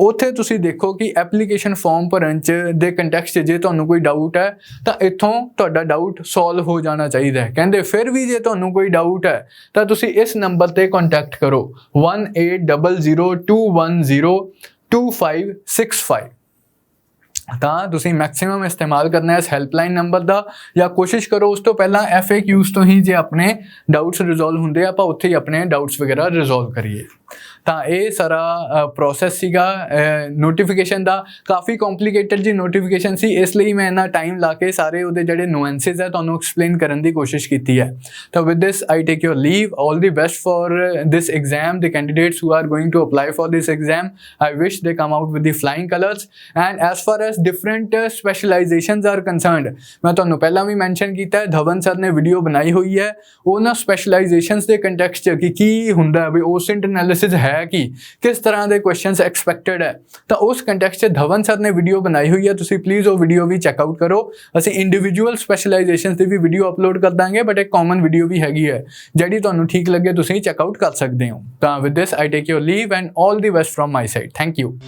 ਉੱਥੇ ਤੁਸੀਂ ਦੇਖੋ ਕਿ ਐਪਲੀਕੇਸ਼ਨ ਫਾਰਮ ਭਰਨ 'ਚ ਦੇ ਕੰਟੈਕਸਟ 'ਚ ਜੇ ਤੁਹਾਨੂੰ ਕੋਈ ਡਾਊਟ ਹੈ ਤਾਂ ਇੱਥੋਂ ਤੁਹਾਡਾ ਡਾਊਟ ਸੋਲਵ ਹੋ ਜਾਣਾ ਚਾਹੀਦਾ ਹੈ। ਕਹਿੰਦੇ ਫਿਰ ਵੀ ਜੇ ਤੁਹਾਨੂੰ ਕੋਈ ਡਾਊਟ ਹੈ ਤਾਂ ਤੁਸੀਂ ਇਸ ਨੰਬਰ 'ਤੇ ਕੰਟੈਕਟ ਕਰੋ 180021022565। ਤਾਂ ਤੁਸੀਂ ਮੈਕਸਿਮਮ ਇਸਤੇਮਾਲ ਕਰਨਾ ਇਸ ਹੈਲਪਲਾਈਨ ਨੰਬਰ ਦਾ, ਜਾਂ ਕੋਸ਼ਿਸ਼ ਕਰੋ ਉਸ ਤੋਂ ਪਹਿਲਾਂ FAQs ਤੋਂ ਹੀ ਜੇ ਆਪਣੇ ਡਾਊਟਸ ਰਿਜ਼ੋਲਵ ਹੁੰਦੇ ਆਪਾਂ ਉੱਥੇ ਹੀ ਆਪਣੇ ਡਾਊਟਸ ਵਗੈਰਾ ਰਿਜ਼ੋਲਵ ਕਰੀਏ। ਤਾਂ ਇਹ ਸਾਰਾ ਪ੍ਰੋਸੈਸ ਸੀਗਾ ਨੋਟੀਫਿਕੇਸ਼ਨ ਦਾ। ਕਾਫੀ ਕੰਪਲਿਕੇਟਡ ਜੀ ਨੋਟੀਫਿਕੇਸ਼ਨ ਸੀ, ਇਸ ਲਈ ਮੈਂ ਇੰਨਾ ਟਾਈਮ ਲਾ ਕੇ ਸਾਰੇ ਉਹਦੇ ਜਿਹੜੇ ਨੁਐਂਸਿਸ ਹੈ ਤੁਹਾਨੂੰ ਐਕਸਪਲੇਨ ਕਰਨ ਦੀ ਕੋਸ਼ਿਸ਼ ਕੀਤੀ ਹੈ। ਤਾਂ with this I take your leave. All the best for this exam, the candidates who are going to apply for this exam, I wish they come out with the flying colors। and as far as different specializations are concerned, ਮੈਂ ਤੁਹਾਨੂੰ ਪਹਿਲਾਂ ਵੀ mention ਕੀਤਾ ਹੈ, Dhawan sir ਨੇ video ਬਣਾਈ ਹੋਈ ਹੈ ਉਹਨਾਂ ਸਪੈਸ਼ਲਾਈਜੇਸ਼ਨਸ ਦੇ ਕੰਟੈਕਸਟ 'ਚ ਕਿ ਕੀ ਹੁੰਦਾ ਵੀ OSINT ਐਨਾਲਿਸਿਸ ਹੈ ਕਿ ਕਿਸ ਤਰ੍ਹਾਂ ਦੇ ਕੁਐਸਚਨਸ ਐਕਸਪੈਕਟਡ ਹੈ, ਤਾਂ ਉਸ ਕੰਟੈਕਸਟ 'ਚ ਧਵਨ ਸਰ ਨੇ ਵੀਡੀਓ ਬਣਾਈ ਹੋਈ ਹੈ। ਤੁਸੀਂ ਪਲੀਜ਼ ਉਹ ਵੀਡੀਓ ਵੀ ਚੈੱਕਆਊਟ ਕਰੋ। ਅਸੀਂ ਇੰਡੀਵਿਜੂਅਲ ਸਪੈਸ਼ਲਾਈਜੇਸ਼ਨਸ ਦੀ ਵੀ ਵੀਡੀਓ ਅਪਲੋਡ ਕਰ ਦਾਂਗੇ, ਬਟ ਇੱਕ ਕਾਮਨ ਵੀਡੀਓ ਵੀ ਹੈਗੀ ਹੈ ਜਿਹੜੀ ਤੁਹਾਨੂੰ ਠੀਕ ਲੱਗੇ ਤੁਸੀਂ ਚੈੱਕਆਊਟ ਕਰ ਸਕਦੇ ਹੋ। ਤਾਂ with this I take your leave and all the best from my side. Thank you.